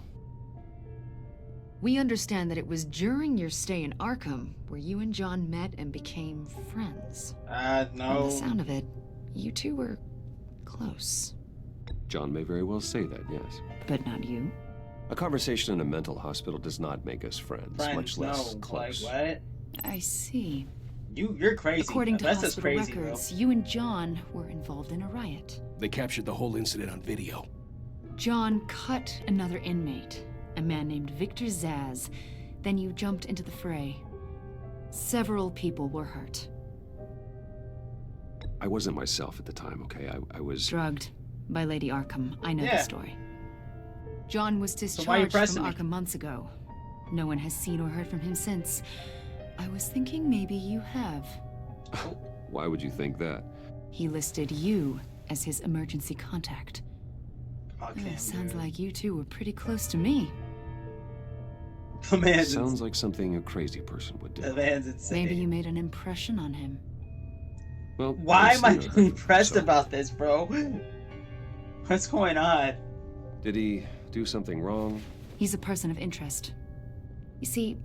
We understand that it was during your stay in Arkham where you and John met and became friends. From No. the sound of it, you two were close. John may very well say that, yes. But not you. A conversation in a mental hospital does not make us friends, much less no. close. Like what? I see. You're crazy. According to That's hospital crazy, records, bro. you and John were involved in a riot. They captured the whole incident on video. John cut another inmate, a man named Victor Zsasz. Then you jumped into the fray. Several people were hurt. I wasn't myself at the time, okay? I was... Drugged by Lady Arkham. I know the story. John was why are you discharged pressing from me? Arkham months ago. No one has seen or heard from him since. I was thinking maybe you have. Why would you think that? He listed you as his emergency contact. Sounds like you two were pretty close to me. The man's Sounds like something a crazy person would do. The man's insane. Maybe you made an impression on him. Well, Why am I I've seen her, impressed so- about this, bro? What's going on? Did he do something wrong? He's a person of interest. You see,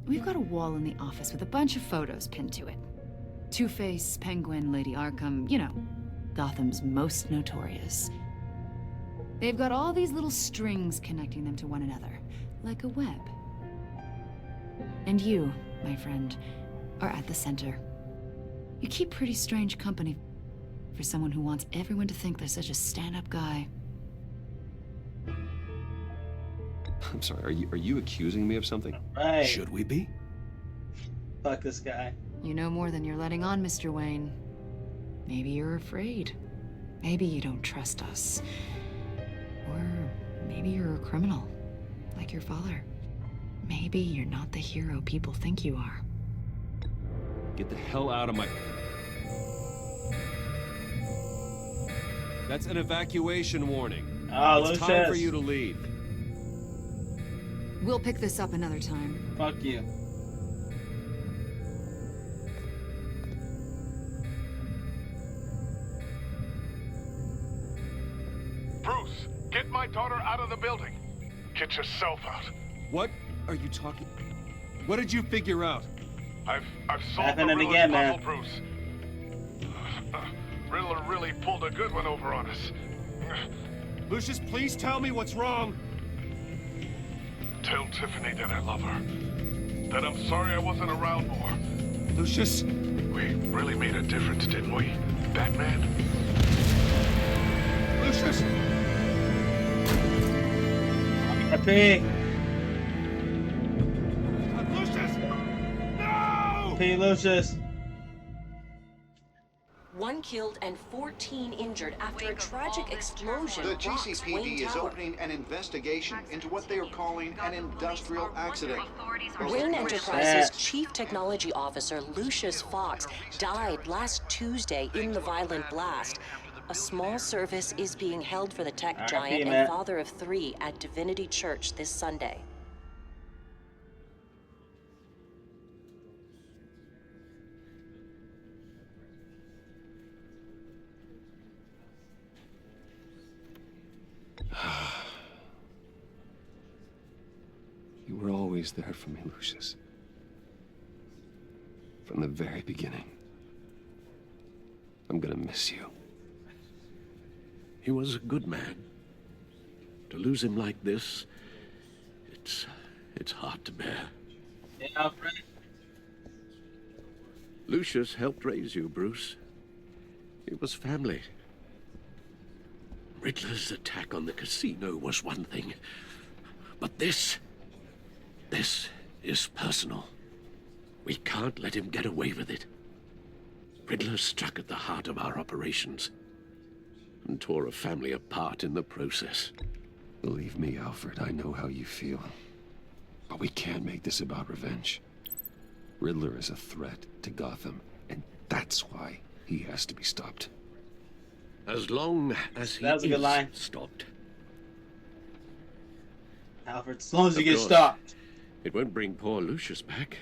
we've got a wall in the office with a bunch of photos pinned to it. Two-Face, Penguin, Lady Arkham, you know, Gotham's most notorious. They've got all these little strings connecting them to one another, like a web. And you, my friend, are at the center. You keep pretty strange company for someone who wants everyone to think they're such a stand-up guy. I'm sorry, are you accusing me of something? Right. Should we be? Fuck this guy. You know more than you're letting on, Mr. Wayne. Maybe you're afraid. Maybe you don't trust us. Or maybe you're a criminal, like your father. Maybe you're not the hero people think you are. Get the hell out of my... That's an evacuation warning. Oh, it's time for you to leave. We'll pick this up another time. Fuck you. Bruce, get my daughter out of the building. Get yourself out. What are you talking... What did you figure out? I've solved the Happening Riddler's again, puzzle, man. Bruce. Riddler really pulled a good one over on us. Lucius, please tell me what's wrong. Tell Tiffany that I love her. That I'm sorry I wasn't around more. Lucius? We really made a difference, didn't we, Batman? Lucius! P. Lucius! No! P. Lucius. 1 killed and 14 injured after a tragic explosion The rocks GCPD Wayne is Tower. opening an investigation into what they are calling an industrial accident. Wayne Enterprises' chief technology officer, Lucius Fox, died last Tuesday in the violent blast. A small service is being held for the tech giant and father of 3 at Divinity Church this Sunday. You were always there for me, Lucius. From the very beginning. I'm gonna miss you. He was a good man. To lose him like this, it's hard to bear. Yeah, Alfred. Lucius helped raise you, Bruce. It was family. Riddler's attack on the casino was one thing, but this is personal. We can't let him get away with it. Riddler struck at the heart of our operations and tore a family apart in the process. Believe me, Alfred, I know how you feel. But we can't make this about revenge. Riddler is a threat to Gotham, and that's why he has to be stopped. As long as he That was a good line. stopped. Alfred, as long as you Of get course. stopped. It won't bring poor Lucius back.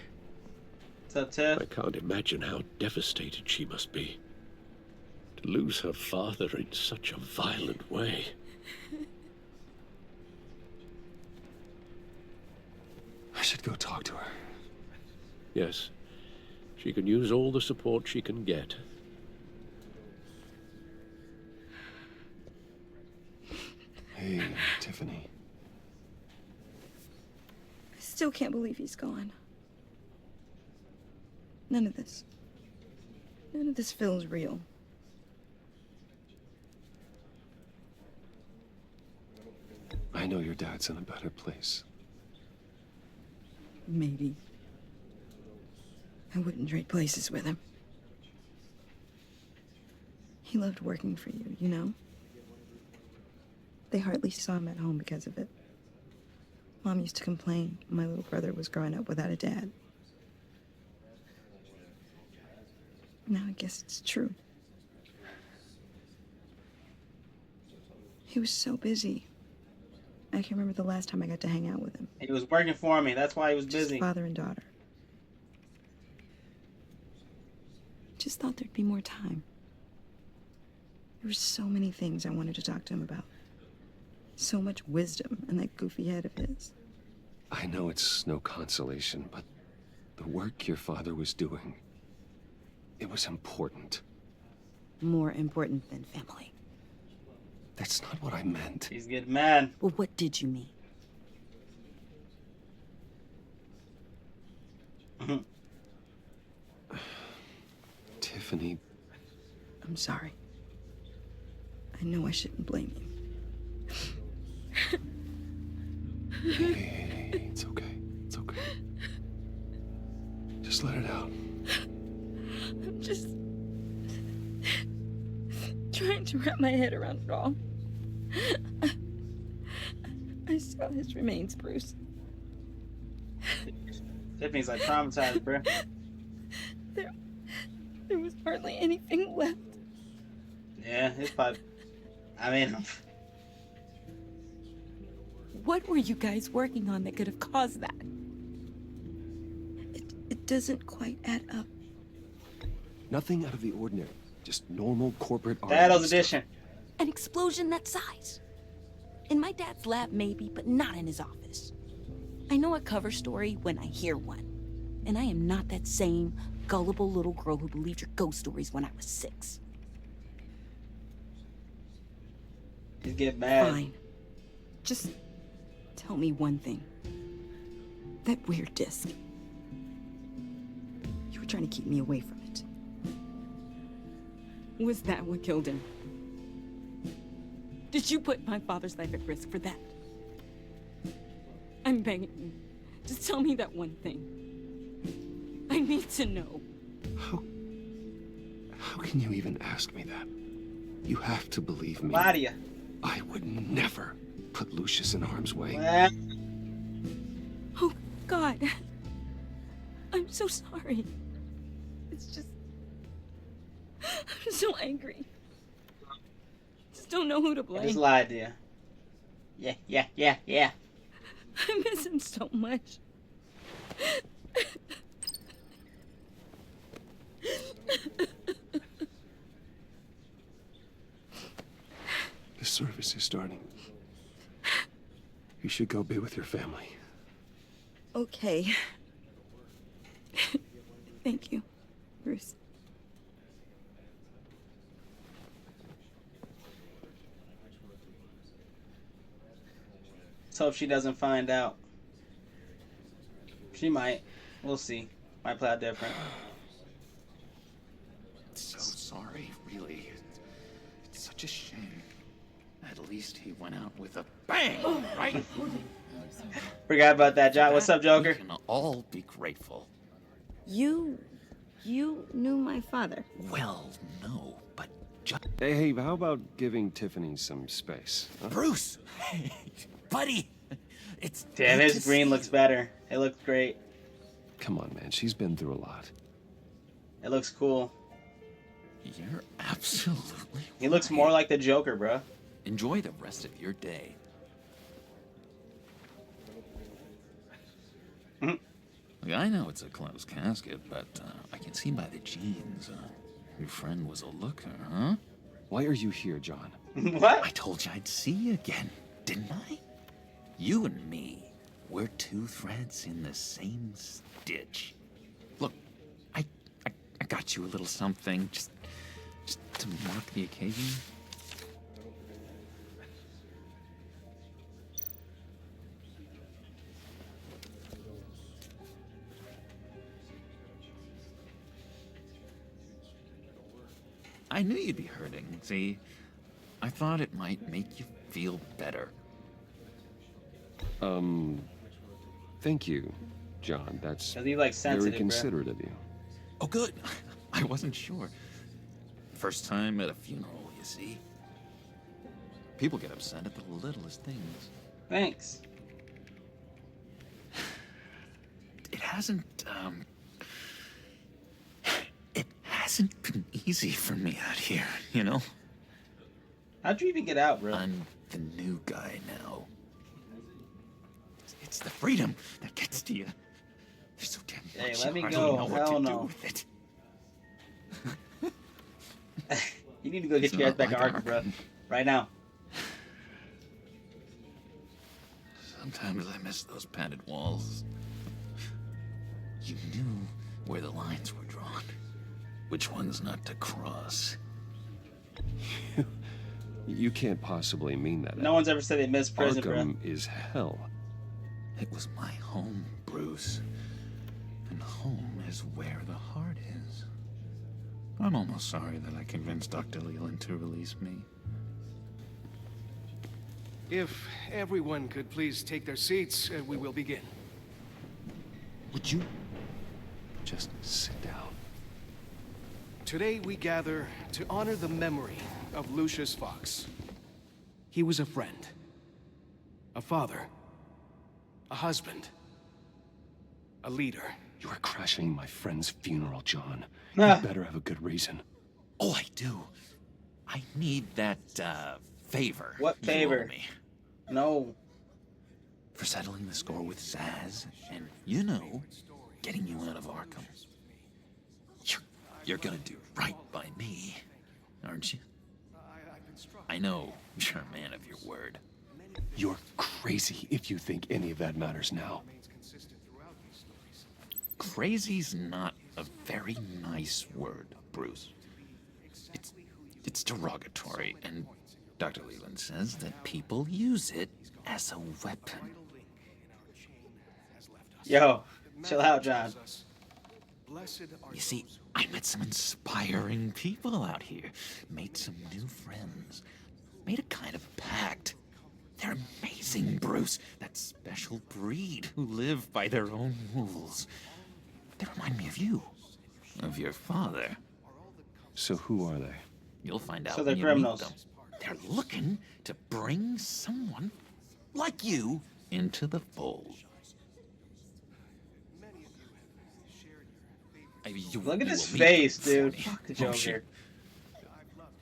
What's up, Tiff? I can't imagine how devastated she must be. To lose her father in such a violent way. I should go talk to her. Yes. She can use all the support she can get. Hey, Tiffany. I still can't believe he's gone. None of this. None of this feels real. I know your dad's in a better place. Maybe. I wouldn't trade places with him. He loved working for you, you know? They hardly saw him at home because of it. Mom used to complain my little brother was growing up without a dad. Now I guess it's true. He was so busy. I can remember the last time I got to hang out with him. He was working for me. That's why he was busy. Just father and daughter. Just thought there'd be more time. There were so many things I wanted to talk to him about. So much wisdom in that goofy head of his. I know it's no consolation, but the work your father was doing, it was important. More important than family. That's not what I meant. He's getting mad. Well, what did you mean? Tiffany. I'm sorry. I know I shouldn't blame you. Hey, it's okay. It's okay. Just let it out. I'm just trying to wrap my head around it all. I saw his remains, Bruce. Tiffany's like traumatized, bro. There was hardly anything left. Yeah, it's probably. I mean, what were you guys working on that could have caused that? It doesn't quite add up. Nothing out of the ordinary. Just normal corporate Dad's edition. An explosion that size. In my dad's lab, maybe, but not in his office. I know a cover story when I hear one. And I am not that same gullible little girl who believed your ghost stories when I was 6. He's getting mad. Fine. Just tell me one thing. That weird disc. You were trying to keep me away from it. Was that what killed him? Did you put my father's life at risk for that? I'm begging you. Just tell me that one thing. I need to know. How can you even ask me that? You have to believe me. Why do you? I would never put Lucius in harm's way. Oh, God. I'm so sorry. It's just... I'm so angry. Just don't know who to blame. I just lied to you. Yeah. I miss him so much. The service is starting. You should go be with your family. Okay. Thank you, Bruce. Let's hope she doesn't find out. She might. We'll see. Might play out different. So sorry, really. It's such a shame. At least he went out with a bang, right? Forgot about that, John. What's up, Joker? We can all be grateful. You knew my father. Well, no, but just... Hey, how about giving Tiffany some space? Huh? Bruce! Hey, buddy! It's... Damn, his green looks better. It looks great. Come on, man. She's been through a lot. It looks cool. You're absolutely He looks more like the Joker, bro. Enjoy the rest of your day. Look, I know it's a closed casket, but I can see by the jeans, your friend was a looker, huh? Why are you here, John? What? I told you I'd see you again, didn't I? You and me, we're two threads in the same stitch. Look, I got you a little something, just to mark the occasion. I knew you'd be hurting. See, I thought it might make you feel better. Thank you, John. That's Cause he like sensitive, very considerate of you. Oh, good. I wasn't sure. First time at a funeral, you see. People get upset at the littlest things. Thanks. It hasn't been easy for me out here, you know? How'd you even get out, bro? I'm the new guy now. It's the freedom that gets to you. There's so damn Hey, much let me you go. hardly know Hell what to no. do with it. You need to go get your ass back to Arkham, bro. Right now. Sometimes I miss those padded walls. You knew where the lines were drawn. Which ones not to cross. You can't possibly mean that. No one's ever said they miss prison, bro. Arkham is hell. It was my home, Bruce. And home is where the heart is. I'm almost sorry that I convinced Dr. Leland to release me. If everyone could please take their seats, we will begin. Would you just sit down? Today we gather to honor the memory of Lucius Fox. He was a friend, a father, a husband, a leader. You are crashing my friend's funeral, John. Ah. You better have a good reason. Oh, I do. I need that, favor. What you favor? owe me. No. For settling the score with Zaz, and, you know, getting you out of Arkham. You're gonna do right by me, aren't you? I know you're a man of your word. You're crazy if you think any of that matters now. Crazy's not a very nice word, Bruce. It's derogatory, and Dr. Leland says that people use it as a weapon. Yo, chill out, John. You see, I met some inspiring people out here. Made some new friends. Made a kind of pact. They're amazing, Bruce. That special breed who live by their own rules. They remind me of you. Of your father. So who are they? You'll find out So they're when you criminals. meet them. They're looking to bring someone like you into the fold. Look at his face, dude. Fuck the Oh, shit. Joker.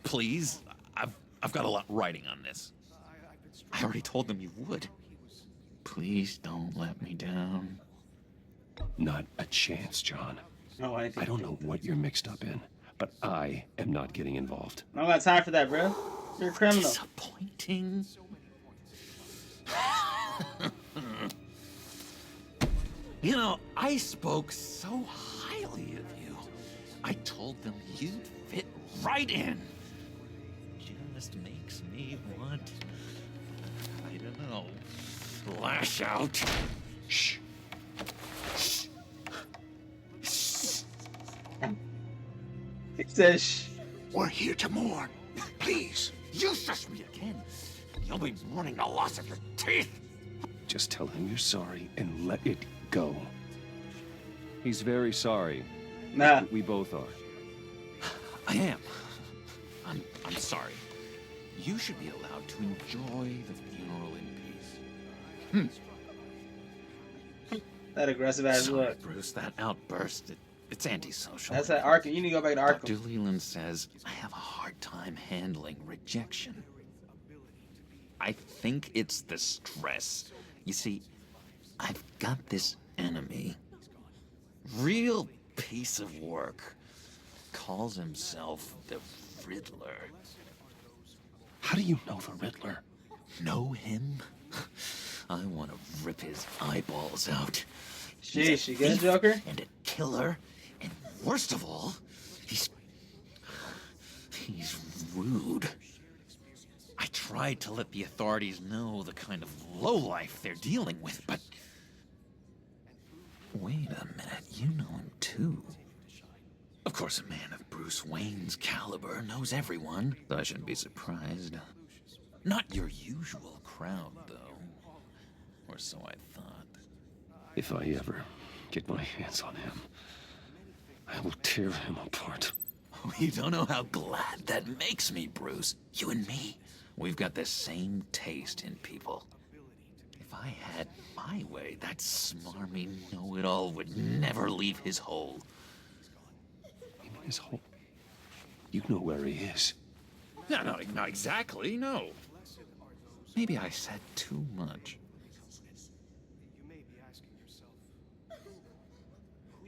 Please, I've got a lot writing on this. I already told them you would. Please don't let me down. Not a chance, John. No, I don't know what you're mixed up in, but I am not getting involved. I don't got time for that, bro. You're a criminal. Disappointing. You know, I spoke so highly of you. I told them you'd fit right in. Just makes me want, I don't know, lash out. Shh. He says, shh. We're here to mourn. Please. You shush me again. You'll be mourning the loss of your teeth. Just tell him you're sorry and let it go. He's very sorry. Nah. We both are. I am. I'm sorry. You should be allowed to enjoy the funeral in peace. That aggressive ass Sorry, look. Bruce, that outburst, it's antisocial. That's that Arkham. You need to go back to Arkham. Dr. Leland says I have a hard time handling rejection. I think it's the stress. You see, I've got this enemy. Real piece of work. Calls himself the Riddler. How do you know the Riddler? Know him? I want to rip his eyeballs out. Sheesh, you good, Joker? And a killer. And worst of all, he's rude. I tried to let the authorities know the kind of lowlife they're dealing with, but... Wait a minute, you know him too. Of course, a man of Bruce Wayne's caliber knows everyone, so I shouldn't be surprised. Not your usual crowd, though. Or so I thought. If I ever get my hands on him, I will tear him apart. You don't know how glad that makes me, Bruce. You and me, we've got the same taste in people. If I had my way, that smarmy know-it-all would never leave his hole. His hole? You know where he is. No, not exactly, no. Maybe I said too much.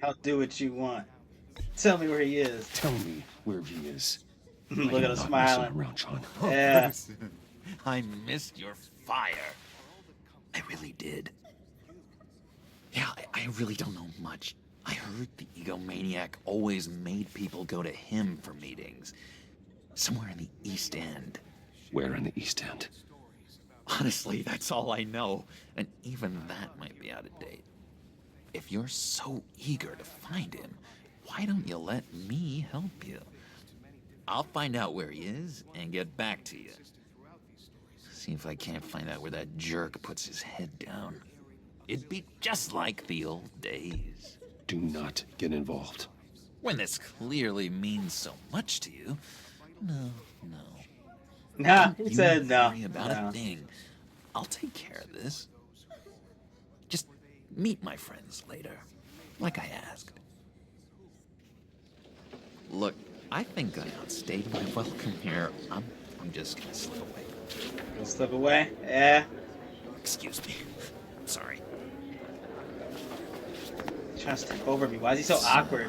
I'll do what you want. Tell me where he is. Tell me where he is. Look at him smiling. Around, John. Yeah. I missed your fire. I really did. Yeah, I really don't know much. I heard the egomaniac always made people go to him for meetings. Somewhere in the East End. Where in the East End? Honestly, that's all I know. And even that might be out of date. If you're so eager to find him, why don't you let me help you? I'll find out where he is and get back to you. See if I can't find out where that jerk puts his head down. It'd be just like the old days. Do not get involved. When this clearly means so much to you. No. Nah, he said no. Don't worry about a thing. I'll take care of this. Just meet my friends later, like I asked. Look, I think I outstayed my welcome here. I'm just gonna slip away. Gonna slip away? Yeah. Excuse me. Sorry. Trying to step over me. Why is he so awkward?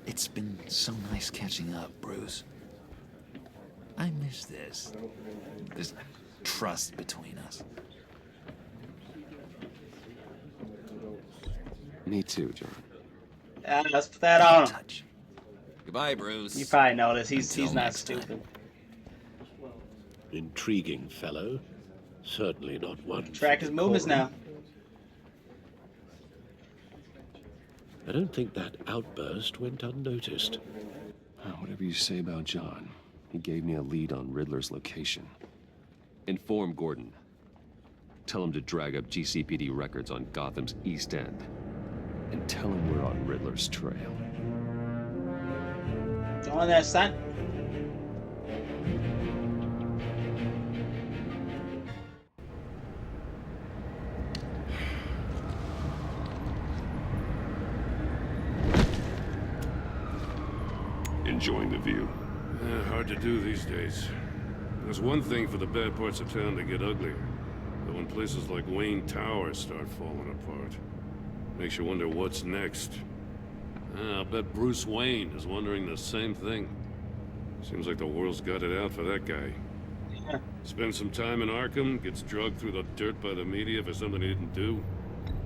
It's been so nice catching up, Bruce. I miss this. This trust between us. Me too, John. Yeah, let's put that on him. Goodbye, Bruce. You probably noticed he's not stupid. Intriguing fellow. Certainly not one. Track his movements now. I don't think that outburst went unnoticed. Whatever you say about John, he gave me a lead on Riddler's location. Inform Gordon. Tell him to drag up GCPD records on Gotham's East End. And tell him we're on Riddler's trail. On there, son. Enjoying the view. Hard to do these days. There's one thing for the bad parts of town to get uglier. But when places like Wayne Tower start falling apart, makes you wonder what's next. I'll bet Bruce Wayne is wondering the same thing. Seems like the world's got it out for that guy. Yeah. Spends some time in Arkham, gets drugged through the dirt by the media for something he didn't do.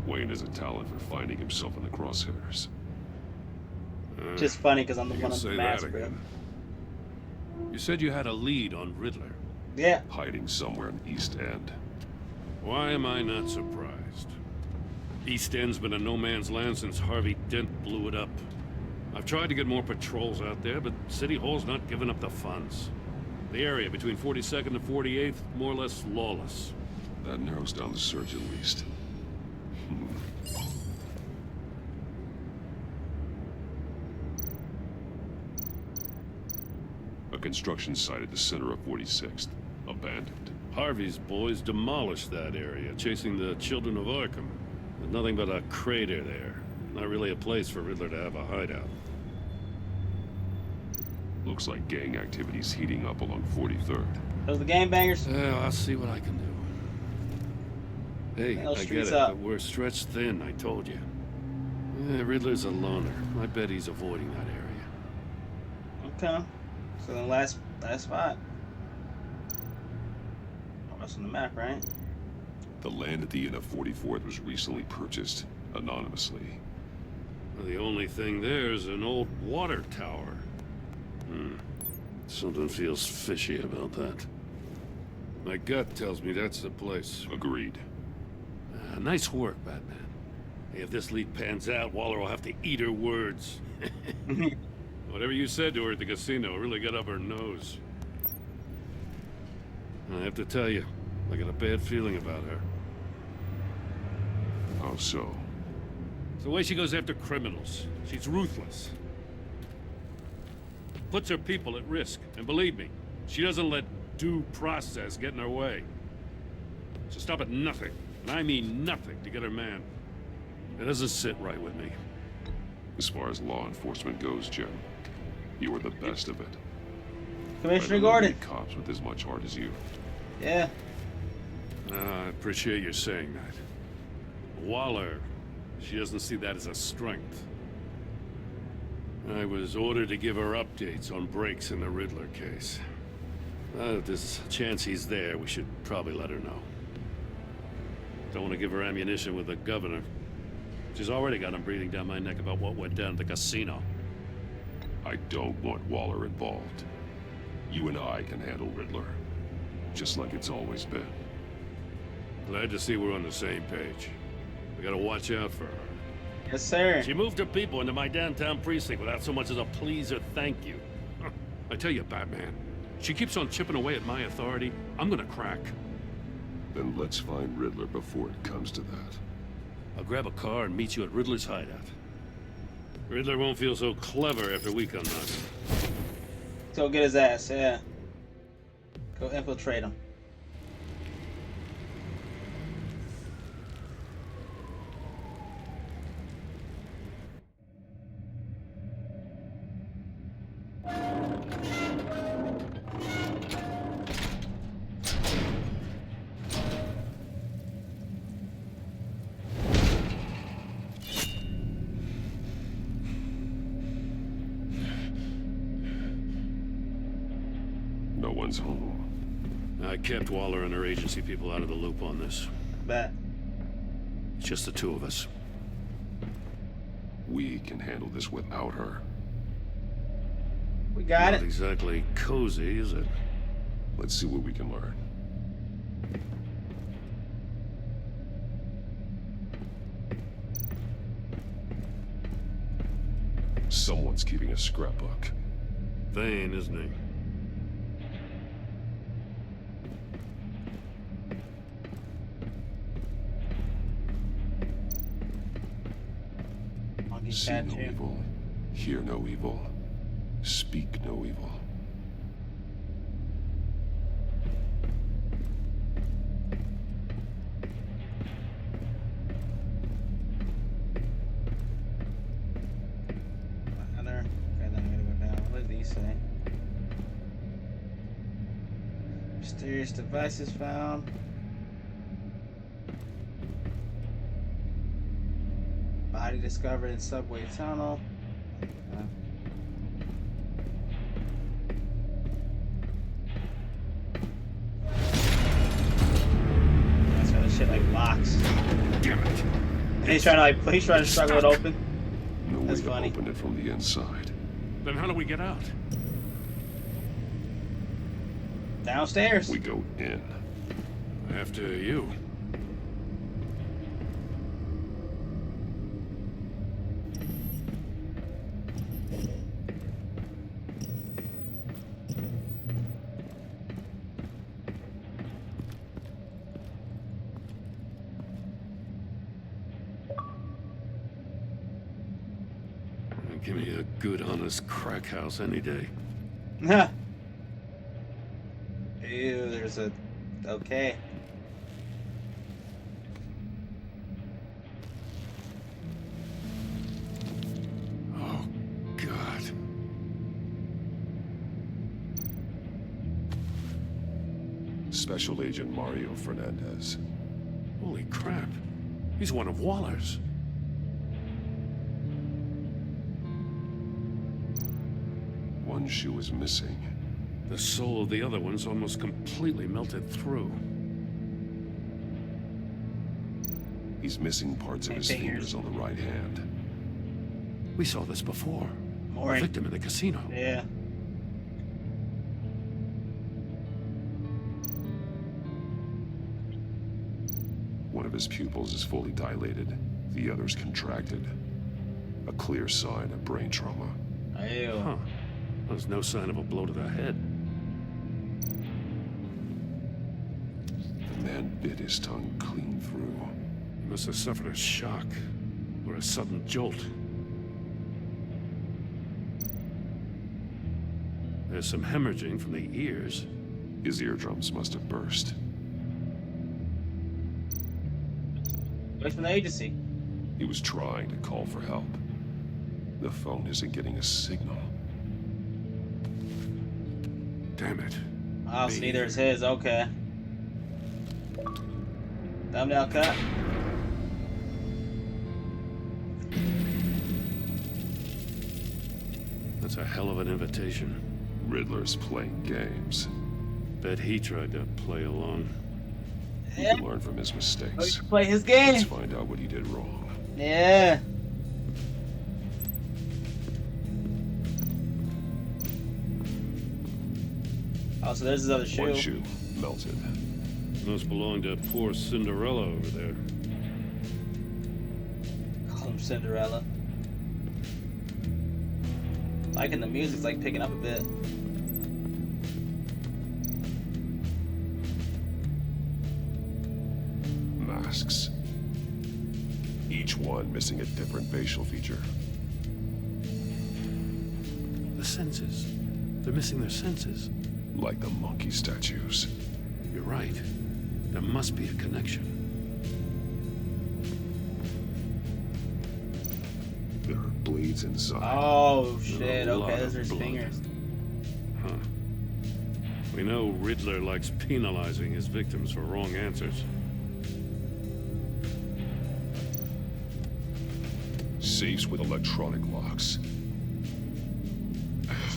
Wayne is a talent for finding himself in the crosshairs. Just funny because I'm the You one can on the say mask, that bro. again. You said you had a lead on Riddler. Yeah. Hiding somewhere in East End. Why am I not surprised? East End's been a no man's land since Harvey Dent blew it up. I've tried to get more patrols out there, but City Hall's not giving up the funds. The area between 42nd and 48th, more or less lawless. That narrows down the search at least. A construction site at the center of 46th. Abandoned. Harvey's boys demolished that area, chasing the children of Arkham. There's nothing but a crater there. Not really a place for Riddler to have a hideout. Looks like gang activity's heating up along 43rd. Those the gangbangers? Well, I'll see what I can do. Hey, I get it, but we're stretched thin, I told you. Riddler's a loner. I bet he's avoiding that area. Okay. So the last spot. Oh, that's on the map, right? The land at the end of 44th was recently purchased, anonymously. Well, the only thing there is an old water tower. Something feels fishy about that. My gut tells me that's the place. Agreed. Nice work, Batman. If this lead pans out, Waller will have to eat her words. Whatever you said to her at the casino really got up her nose. I have to tell you, I got a bad feeling about her. How so? It's the way she goes after criminals. She's ruthless. Puts her people at risk. And believe me, she doesn't let due process get in her way. She'll stop at nothing, and I mean nothing, to get her man. It doesn't sit right with me. As far as law enforcement goes, Jim, you were the best of it. Commissioner Gordon. Cops with as much heart as you. Yeah. I appreciate you saying that. Waller, she doesn't see that as a strength. I was ordered to give her updates on breaks in the Riddler case. If there's a chance he's there, we should probably let her know. Don't want to give her ammunition with the governor. She's already got him breathing down my neck about what went down at the casino. I don't want Waller involved. You and I can handle Riddler, just like it's always been. Glad to see we're on the same page. We gotta watch out for her. Yes, sir. She moved her people into my downtown precinct without so much as a please or thank you. I tell you, Batman, she keeps on chipping away at my authority. I'm gonna crack. Then let's find Riddler before it comes to that. I'll grab a car and meet you at Riddler's hideout. Riddler won't feel so clever after we come knocking. Go get his ass, yeah. Go infiltrate him. No one's home. I kept Waller and her agency people out of the loop on this. Bet. It's just the two of us. We can handle this without her. We got it. Not exactly cozy, is it? Let's see what we can learn. Someone's keeping a scrapbook. Thane, isn't he? See no evil, hear no evil, speak no evil. Another. Okay, then I'm gonna go down. What did these say? Mysterious devices found. Body discovered in subway tunnel. That's how the shit like locks. Damn it! And he's trying to struggle it open. No That's way to funny. open it from the inside. Then how do we get out? Downstairs. We go in. After you. Give me a good, honest crack house any day. Ew, there's a... Okay. Oh, God. Special Agent Mario Fernandez. Holy crap. He's one of Waller's. One shoe is missing. The soul of the other one's almost completely melted through. He's missing parts of his fingers on the right hand. We saw this before. More A victim in the casino. Yeah. One of his pupils is fully dilated. The others contracted. A clear sign of brain trauma. Ew. Huh. There's no sign of a blow to the head. The man bit his tongue clean through. He must have suffered a shock or a sudden jolt. There's some hemorrhaging from the ears. His eardrums must have burst. Wait from the agency. He was trying to call for help. The phone isn't getting a signal. Damn it. Oh, so neither is his. Okay. Thumbnail cut. That's a hell of an invitation. Riddler's playing games. Bet he tried to play along. He can learn from his mistakes. Play his game. Let's find out what he did wrong. Yeah. Oh, so there's his other shoe. One shoe melted. Must belong to poor Cinderella over there. Call him Cinderella. Liking the music's like picking up a bit. Masks. Each one missing a different facial feature. The senses. They're missing their senses. Like the monkey statues. You're right. There must be a connection. There are blades inside. Oh shit, okay, those are his fingers. Huh. We know Riddler likes penalizing his victims for wrong answers. Safes with electronic locks.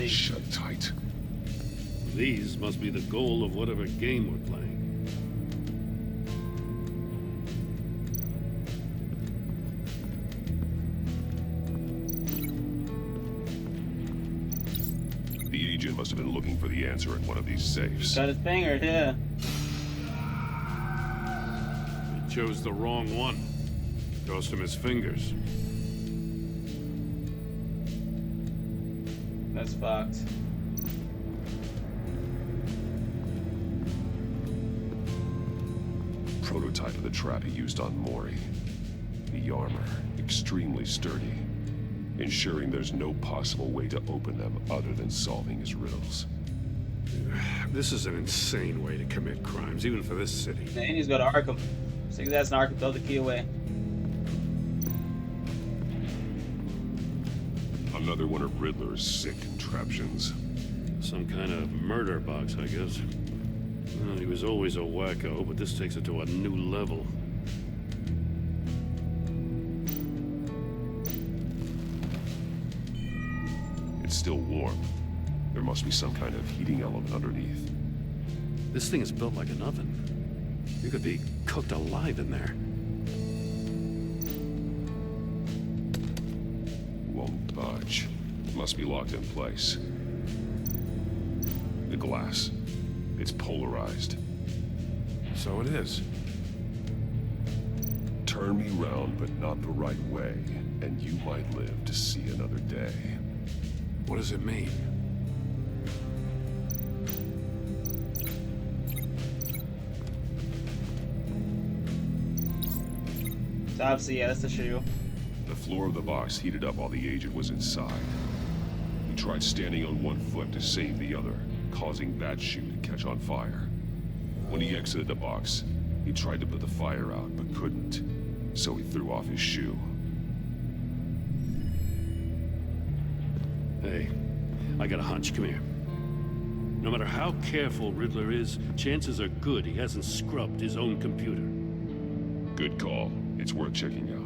Shut tight. These must be the goal of whatever game we're playing. The agent must have been looking for the answer in one of these safes. Got his finger, yeah. He chose the wrong one. Cost him his fingers. That's fucked. Prototype of the trap he used on Mori. The armor, extremely sturdy, ensuring there's no possible way to open them other than solving his riddles. This is an insane way to commit crimes, even for this city. Man, he needs to go to Arkham. Stick his ass in Arkham, throw the key away. Another one of Riddler's sick contraptions. Some kind of murder box, I guess. Well, he was always a wacko, but this takes it to a new level. It's still warm. There must be some kind of heating element underneath. This thing is built like an oven. You could be cooked alive in there. Won't budge. Must be locked in place. The glass. It's polarized. So it is. Turn me round, but not the right way, and you might live to see another day. What does it mean? So obviously, yeah, that's the shoe. The floor of the box heated up while the agent was inside. He tried standing on one foot to save the other, causing that shoe to catch on fire. When he exited the box, he tried to put the fire out, but couldn't, so he threw off his shoe. Hey, I got a hunch. Come here. No matter how careful Riddler is, chances are good he hasn't scrubbed his own computer. Good call. It's worth checking out.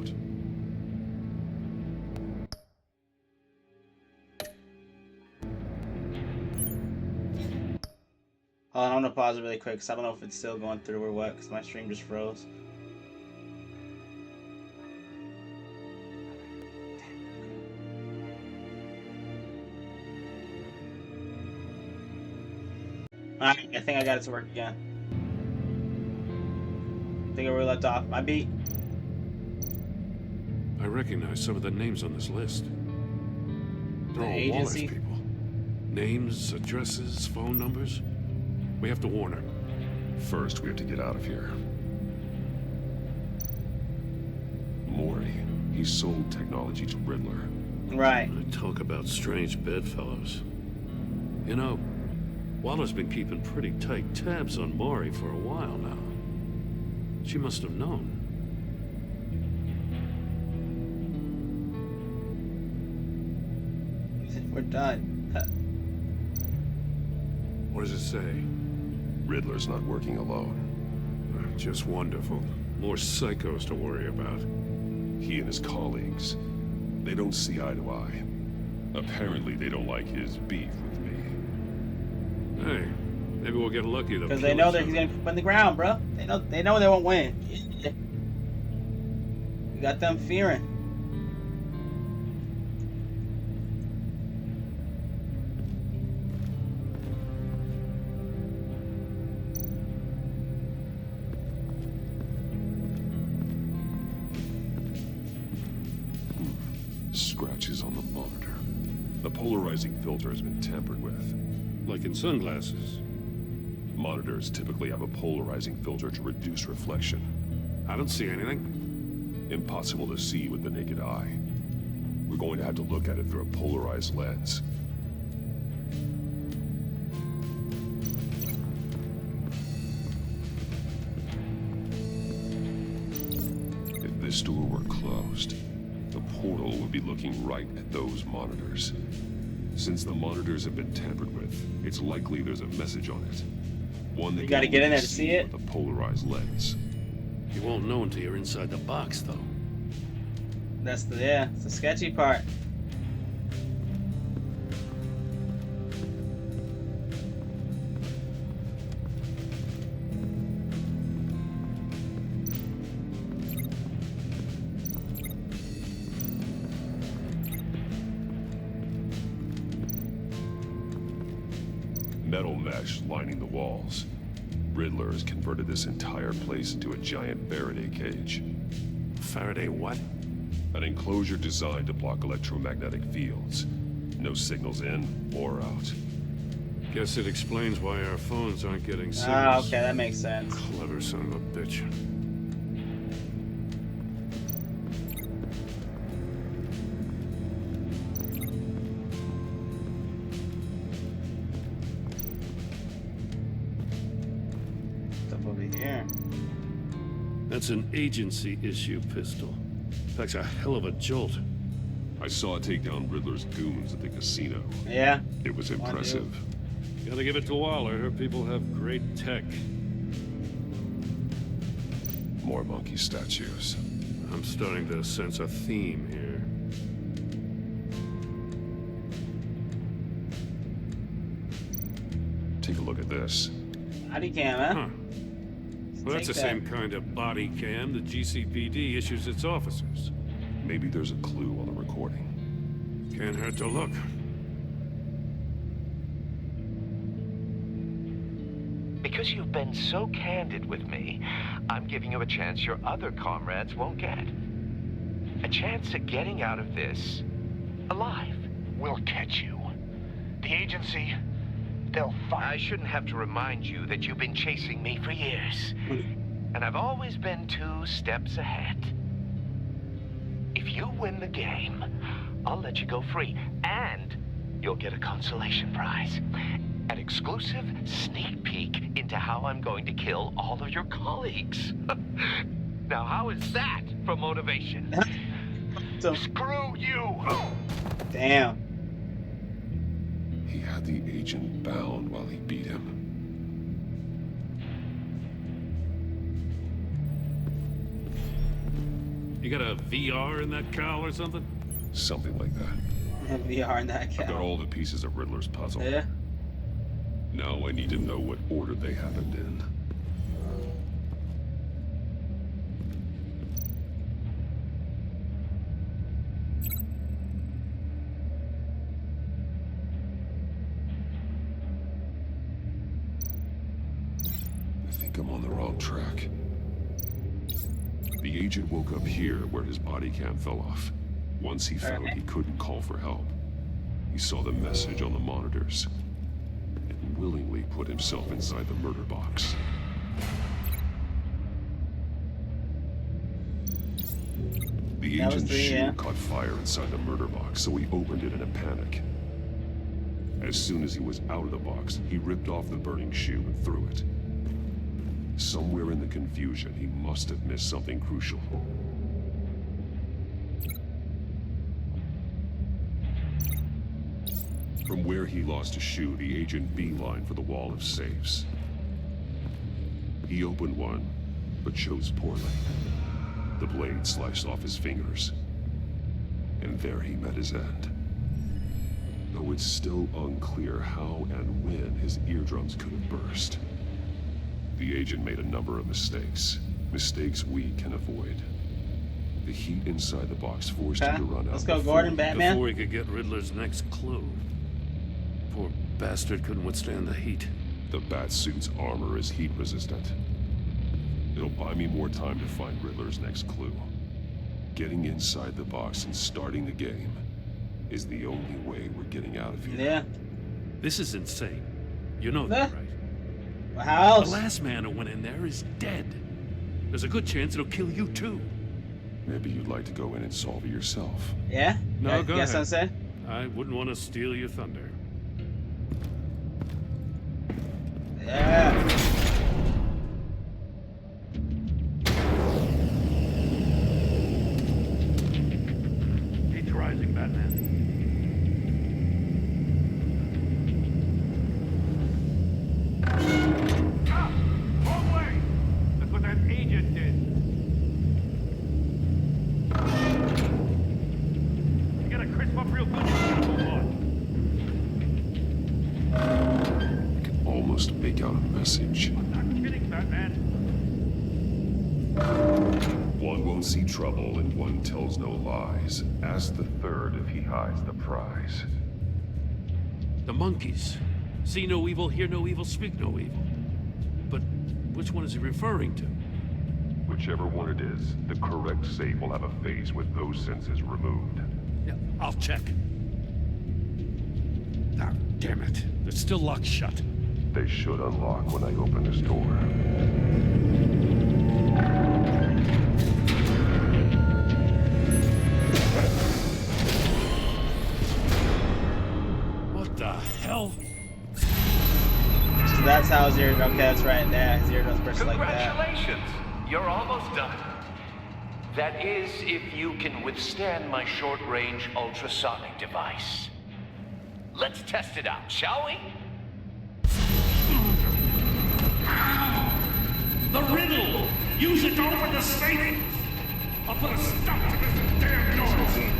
Hold on, I'm gonna pause it really quick because I don't know if it's still going through or what because my stream just froze. Alright, I think I got it to work again. I think I really left off. My beat. I recognize some of the names on this list. They're all Wallace people. Names, addresses, phone numbers. We have to warn her. First, we have to get out of here. Maury, he sold technology to Riddler. Right. Talk about strange bedfellows. You know, Waller's been keeping pretty tight tabs on Maury for a while now. She must have known. We're done. What does it say? Riddler's not working alone. Just wonderful. More psychos to worry about. He and his colleagues, they don't see eye to eye. Apparently they don't like his beef with me. Hey, maybe we'll get lucky though. Because they know that he's gonna put in the ground, bro. They know they won't win. You got them fearing. Scratches on the monitor. The polarizing filter has been tampered with. Like in sunglasses. Monitors typically have a polarizing filter to reduce reflection. I don't see anything. Impossible to see with the naked eye. We're going to have to look at it through a polarized lens. If this door were closed, the portal would be looking right at those monitors. Since the monitors have been tampered with, it's likely there's a message on it. One that you gotta get in there to see it with a polarized lens. You won't know until you're inside the box, though. That's it's the sketchy part. Metal mesh lining the walls. Riddler has converted this entire place into a giant Faraday cage. Faraday what? An enclosure designed to block electromagnetic fields. No signals in or out. Guess it explains why our phones aren't getting signals. Ah, okay, that makes sense. Clever son of a bitch. That's an agency issue pistol. That's a hell of a jolt. I saw it take down Riddler's goons at the casino. Yeah. It was impressive. Gotta give it to Waller. Her people have great tech. More monkey statues. I'm starting to sense a theme here. Take a look at this. Body cam, huh? Well, that's the same kind of body cam the GCPD issues its officers. Maybe there's a clue on the recording. Can't hurt to look. Because you've been so candid with me, I'm giving you a chance your other comrades won't get. A chance at getting out of this alive. We'll catch you. The agency, they'll find... I shouldn't have to remind you that you've been chasing me for years. And I've always been 2 steps ahead. If you win the game, I'll let you go free. And you'll get a consolation prize. An exclusive sneak peek into how I'm going to kill all of your colleagues. Now, how is that for motivation? Screw you! Damn. He had the agent bound while he beat him. You got a VR in that cowl or something? Something like that. VR in that cowl. I've got all the pieces of Riddler's puzzle. Yeah. Now I need to know what order they happened in. I think I'm on the wrong track. The The agent woke up here where his body cam fell off. Once he found he couldn't call for help, he saw the message on the monitors and willingly put himself inside the murder box. The agent's shoe caught fire inside the murder box, so he opened it in a panic. As soon as he was out of the box, he ripped off the burning shoe and threw it. Somewhere in the confusion, he must have missed something crucial. From where he lost a shoe, the agent beelined for the wall of safes. He opened one, but chose poorly. The blade sliced off his fingers, and there he met his end. Though it's still unclear how and when his eardrums could have burst. The agent made a number of mistakes. Mistakes we can avoid. The heat inside the box forced him to run out. Let's go, Gordon, Batman. Before he could get Riddler's next clue. Poor bastard couldn't withstand the heat. The Batsuit's armor is heat resistant. It'll buy me more time to find Riddler's next clue. Getting inside the box and starting the game is the only way we're getting out of here. Yeah. This is insane. You know that, right? Well, how else? The last man who went in there is dead. There's a good chance it'll kill you too. Maybe you'd like to go in and solve it yourself. Yeah? No, go ahead. ahead. Sensei? I wouldn't want to steal your thunder. Yeah. Heat's rising, Batman. Wrong way! That's what that agent did. You gotta crisp up real good. Move on. I can almost make out a message. I'm not kidding, Batman. One won't see trouble and one tells no lies. Ask the third if he hides the prize. The monkeys. See no evil, hear no evil, speak no evil. But which one is he referring to? Whichever one it is, the correct safe will have a face with those senses removed. Yeah, I'll check. Ah, damn it. They're still locked shut. They should unlock when I open this door. What the hell? So that's how his eardrum. Okay, that's right. Yeah, his eardrums burst like that. Congratulations! You're almost done. That is, if you can withstand my short-range ultrasonic device. Let's test it out, shall we? The riddle! Use it to open the safe! I'll put a stop to this damn noise!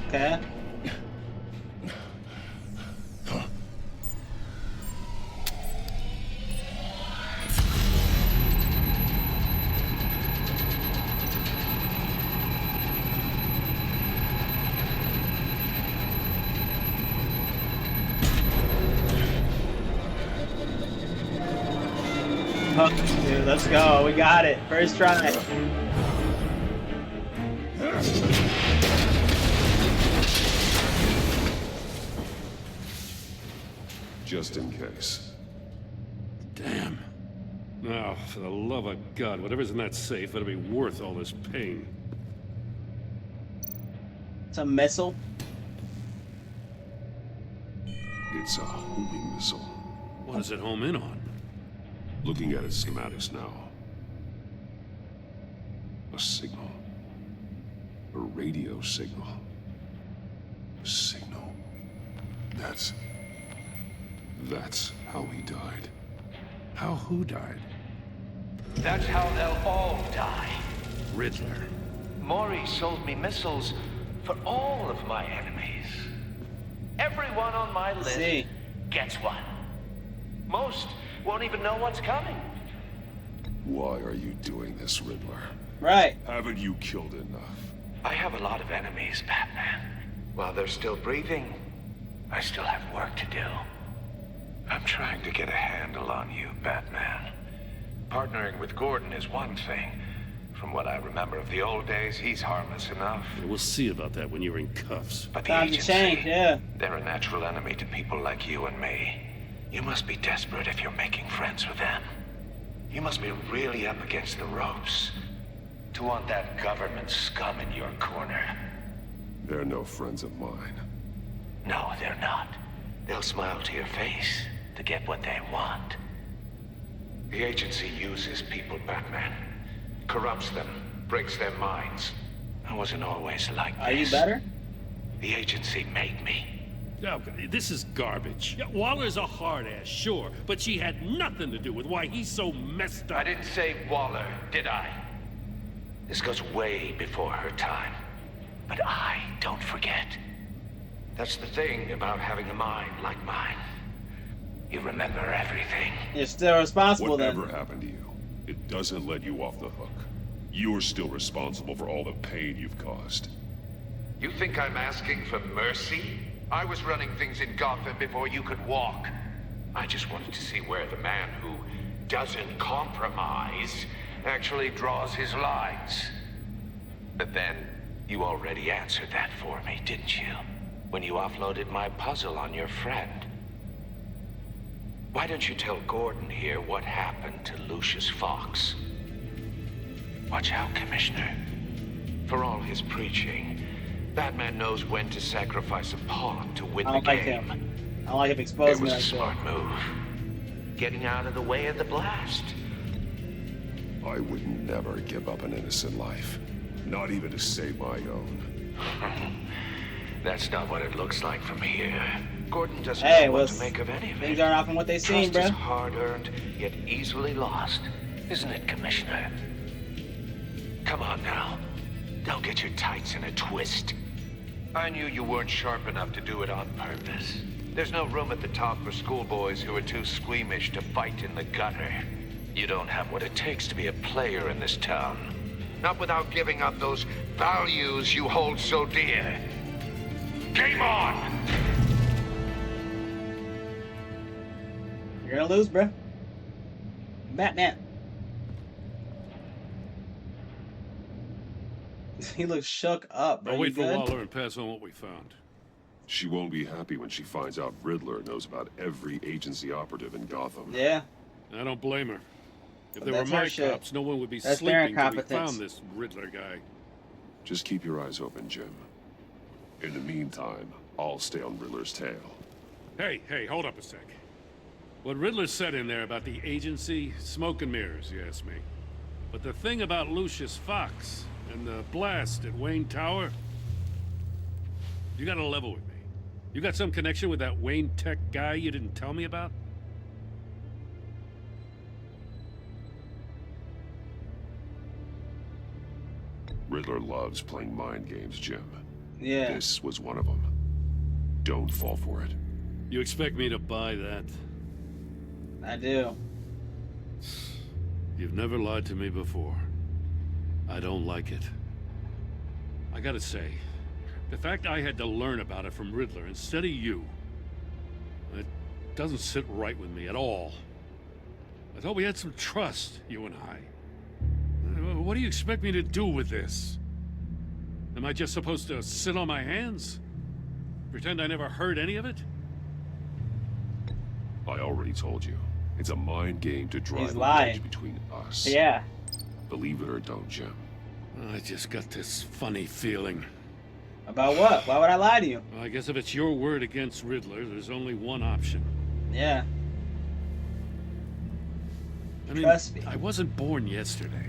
Okay. Dude, let's go. We got it. First try. Just in case. Damn. Now, for the love of God, whatever's in that safe better be worth all this pain. It's a missile. It's a homing missile. What does it home in on? Looking at its schematics now. A signal. A radio signal. A signal. That's how he died. How who died? That's how they'll all die. Riddler. Maury sold me missiles for all of my enemies. Everyone on my list gets one. Most won't even know what's coming. Why are you doing this, Riddler? Right. Haven't you killed enough? I have a lot of enemies, Batman. While they're still breathing, I still have work to do. I'm trying to get a handle on you, Batman. Partnering with Gordon is one thing. From what I remember of the old days, he's harmless enough. We'll see about that when you're in cuffs. But the Time to agency, change, yeah. they're a natural enemy to people like you and me. You must be desperate if you're making friends with them. You must be really up against the ropes to want that government scum in your corner. They're no friends of mine. No, they're not. They'll smile to your face to get what they want. The agency uses people, Batman. Corrupts them, breaks their minds. I wasn't always like this. Are you better? The agency made me. Oh, this is garbage. Yeah, Waller's a hard-ass, sure, but she had nothing to do with why he's so messed up. I didn't say Waller, did I? This goes way before her time. But I don't forget. That's the thing about having a mind like mine. You remember everything. You're still responsible Whatever then. happened to you, it doesn't let you off the hook. You're still responsible for all the pain you've caused. You think I'm asking for mercy? I was running things in Gotham before you could walk. I just wanted to see where the man who doesn't compromise actually draws his lines. But then, you already answered that for me, didn't you? When you offloaded my puzzle on your friend. Why don't you tell Gordon here what happened to Lucius Fox? Watch out, Commissioner. For all his preaching, Batman knows when to sacrifice a pawn to win the game. I don't like him exposing It me was a like that. smart move. Getting out of the way of the blast. I would never give up an innocent life. Not even to save my own. That's not what it looks like from here. Gordon doesn't Hey, know well, what to make of any of it. things aren't often what they seem, Trust bruh. is hard-earned, yet easily lost. Isn't it, Commissioner? Come on now. Don't get your tights in a twist. I knew you weren't sharp enough to do it on purpose. There's no room at the top for schoolboys who are too squeamish to fight in the gutter. You don't have what it takes to be a player in this town. Not without giving up those values you hold so dear. Game on! You're gonna lose, bruh. Batman. He looks shook up, bro. I'll You wait for good? Waller and pass on what we found. She won't be happy when she finds out Riddler knows about every agency operative in Gotham. Yeah. I don't blame her. If But they were that's her my shit. cops, no one would be That's their sleeping till we incompetence. found this Riddler guy. Just keep your eyes open, Jim. In the meantime, I'll stay on Riddler's tail. Hey, hold up a sec. What Riddler said in there about the agency, smoke and mirrors, you ask me. But the thing about Lucius Fox and the blast at Wayne Tower, you gotta level with me. You got some connection with that Wayne Tech guy you didn't tell me about? Riddler loves playing mind games, Jim. Yeah. This was one of them. Don't fall for it. You expect me to buy that? I do. You've never lied to me before. I don't like it. I gotta say, the fact I had to learn about it from Riddler instead of you, it doesn't sit right with me at all. I thought we had some trust, you and I. What do you expect me to do with this? Am I just supposed to sit on my hands? Pretend I never heard any of it? I already told you. It's a mind game to drive He's a lying. wedge between us. Yeah. Believe it or don't, Jim. I just got this funny feeling. About what? Why would I lie to you? Well, I guess if it's your word against Riddler, there's only one option. Yeah. I mean, Trust me. I wasn't born yesterday.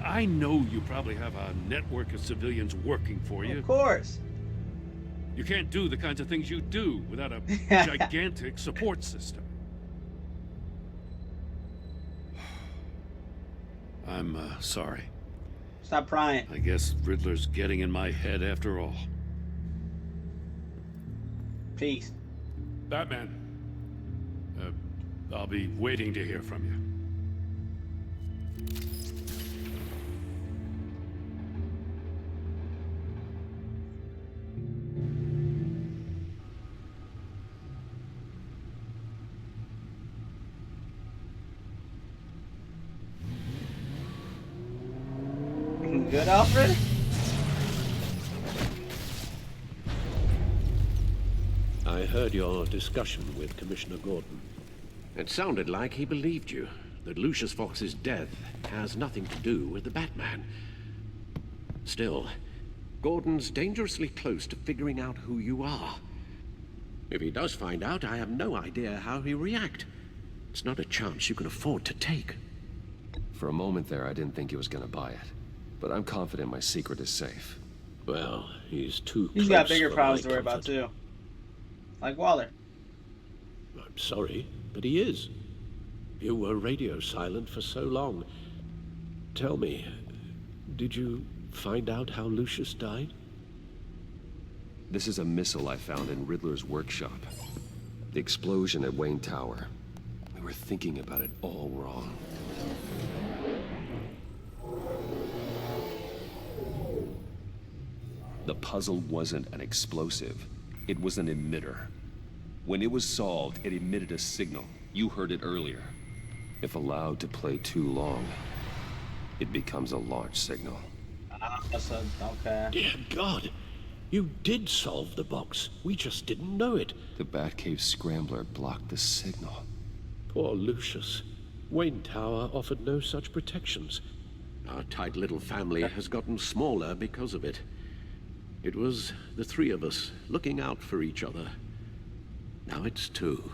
I know you probably have a network of civilians working for you. Of course. You can't do the kinds of things you do without a gigantic support system. I'm sorry. Stop prying. I guess Riddler's getting in my head after all. Peace. Batman. I'll be waiting to hear from you. good, Alfred? I heard your discussion with Commissioner Gordon. It sounded like he believed you, that Lucius Fox's death has nothing to do with the Batman. Still, Gordon's dangerously close to figuring out who you are. If he does find out, I have no idea how he'll react. It's not a chance you can afford to take. For a moment there, I didn't think he was gonna buy it. But I'm confident my secret is safe. Well, he's too He's got bigger problems to worry about, too. Like Waller. I'm sorry, but he is. You were radio silent for so long. Tell me, did you find out how Lucius died? This is a missile I found in Riddler's workshop. The explosion at Wayne Tower. We were thinking about it all wrong. The puzzle wasn't an explosive. It was an emitter. When it was solved, it emitted a signal. You heard it earlier. If allowed to play too long, it becomes a launch signal. Okay. Dear God, you did solve the box. We just didn't know it. The Batcave scrambler blocked the signal. Poor Lucius. Wayne Tower offered no such protections. Our tight little family has gotten smaller because of it. It was the three of us looking out for each other. Now it's two.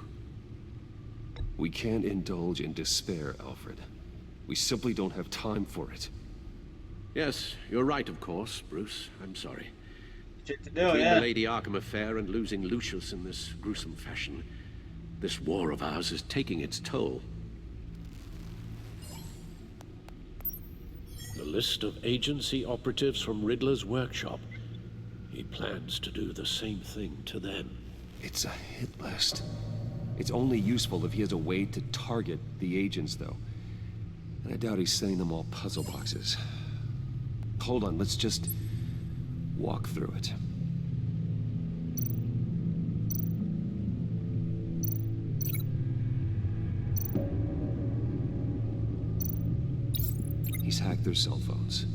We can't indulge in despair, Alfred. We simply don't have time for it. Yes, you're right, of course, Bruce. I'm sorry. Shit to do, Between yeah. the Lady Arkham affair and losing Lucius in this gruesome fashion, this war of ours is taking its toll. The list of agency operatives from Riddler's workshop. He plans to do the same thing to them. It's a hit list. It's only useful if he has a way to target the agents, though. And I doubt he's sending them all puzzle boxes. Hold on, let's just walk through it. He's hacked their cell phones.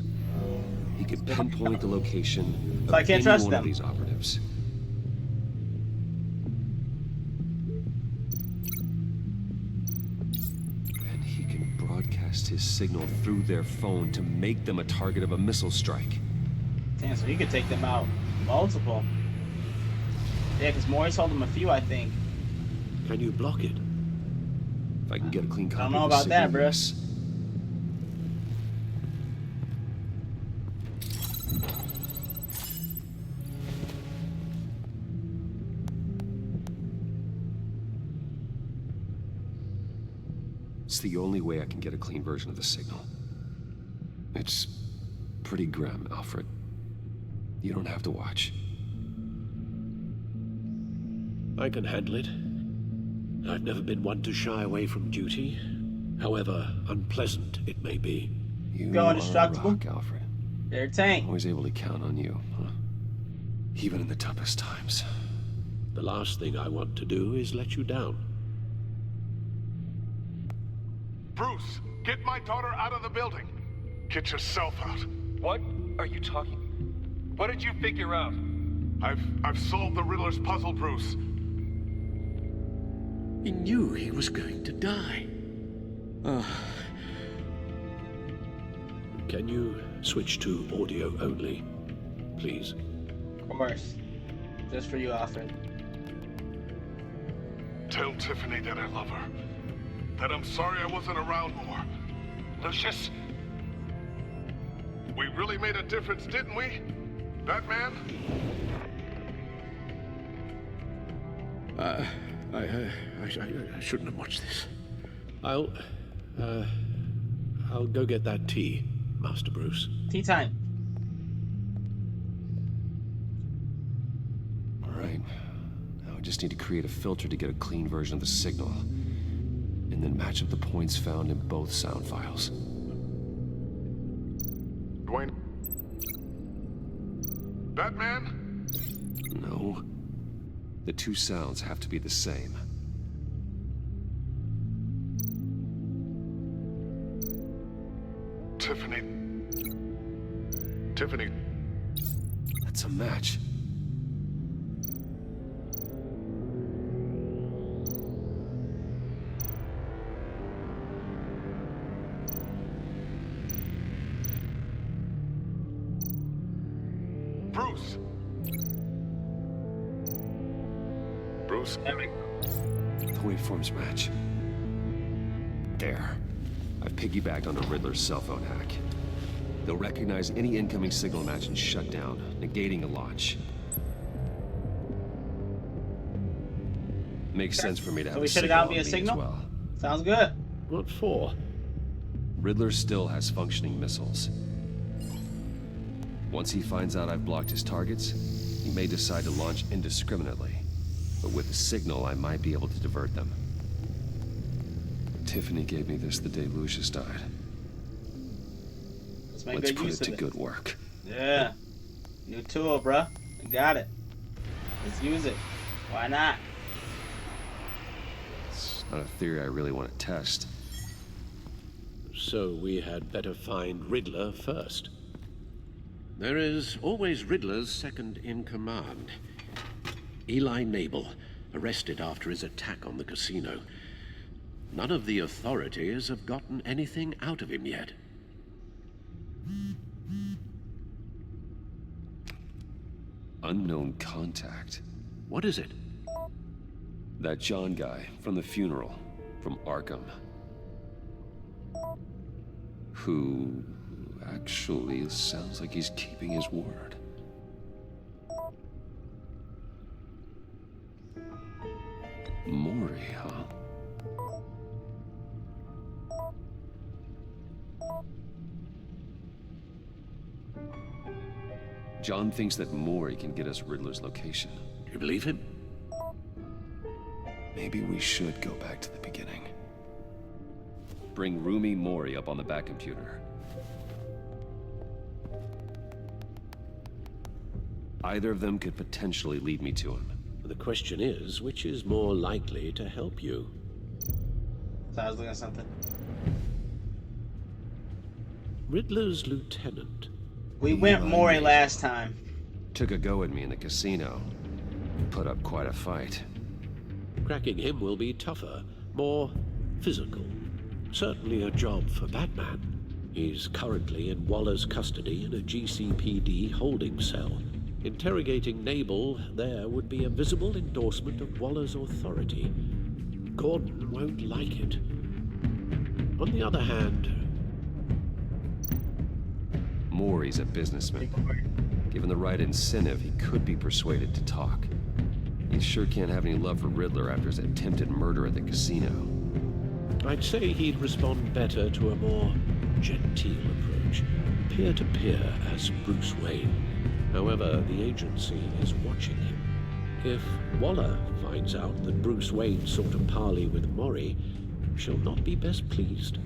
He could pinpoint the location of any one of these operatives. And he can broadcast his signal through their phone to make them a target of a missile strike. Damn, so he could take them out. Multiple. Yeah, because Maury told him a few, I think. Can you block it? If I can get a clean copy I don't know of the about that, signal, bro. yes. It's the only way I can get a clean version of the signal. It's pretty grim, Alfred. You don't have to watch. I can handle it. I've never been one to shy away from duty, however unpleasant it may be. You Go are indestructible. a rock, Alfred. They're a tank. Always able to count on you, huh? Even in the toughest times. The last thing I want to do is let you down. Bruce, get my daughter out of the building. Get yourself out. What are you talking? What did you figure out? I've solved the Riddler's puzzle, Bruce. He knew he was going to die. Can you switch to audio only, please? Of course. Just for you, Alfred. Tell Tiffany that I love her. That I'm sorry I wasn't around more. Lucius? We really made a difference, didn't we? Batman? I shouldn't have watched this. I'll go get that tea, Master Bruce. Tea time. All right. Now I just need to create a filter to get a clean version of the signal. And then match up the points found in both sound files. Dwayne? Batman? No. The two sounds have to be the same. Tiffany. Tiffany. That's a match. Bruce. Bruce. The waveforms match. There. I've piggybacked onto Riddler's cell phone hack. They'll recognize any incoming signal match and shut down, negating a launch. Makes sense for me to have a signal on me as well. Sounds good. What for? Riddler still has functioning missiles. Once he finds out I've blocked his targets, he may decide to launch indiscriminately. But with the signal, I might be able to divert them. Tiffany gave me this the day Lucius died. Let's put it to good work. Yeah. New tool, bruh. We got it. Let's use it. Why not? It's not a theory I really want to test. So we had better find Riddler first. There is always Riddler's second in command. Eli Nabel, arrested after his attack on the casino. None of the authorities have gotten anything out of him yet. Unknown contact. What is it? That John guy from the funeral, from Arkham. Who actually sounds like he's keeping his word. Mori, huh? John thinks that Mori can get us Riddler's location. Do you believe him? Maybe we should go back to the beginning. Bring Rumi Mori up on the back computer. Either of them could potentially lead me to him. The question is, which is more likely to help you? So I was looking at something. Riddler's lieutenant. We went Mori last time. Took a go at me in the casino. Put up quite a fight. Cracking him will be tougher, more physical. Certainly a job for Batman. He's currently in Waller's custody in a GCPD holding cell. Interrogating Nabel there would be a visible endorsement of Waller's authority. Gordon won't like it. On the other hand... Mori's a businessman. Given the right incentive, he could be persuaded to talk. He sure can't have any love for Riddler after his attempted murder at the casino. I'd say he'd respond better to a more genteel approach. Peer-to-peer as Bruce Wayne. However, the agency is watching him. If Waller finds out that Bruce Wayne sought a parley with Mori, she'll not be best pleased.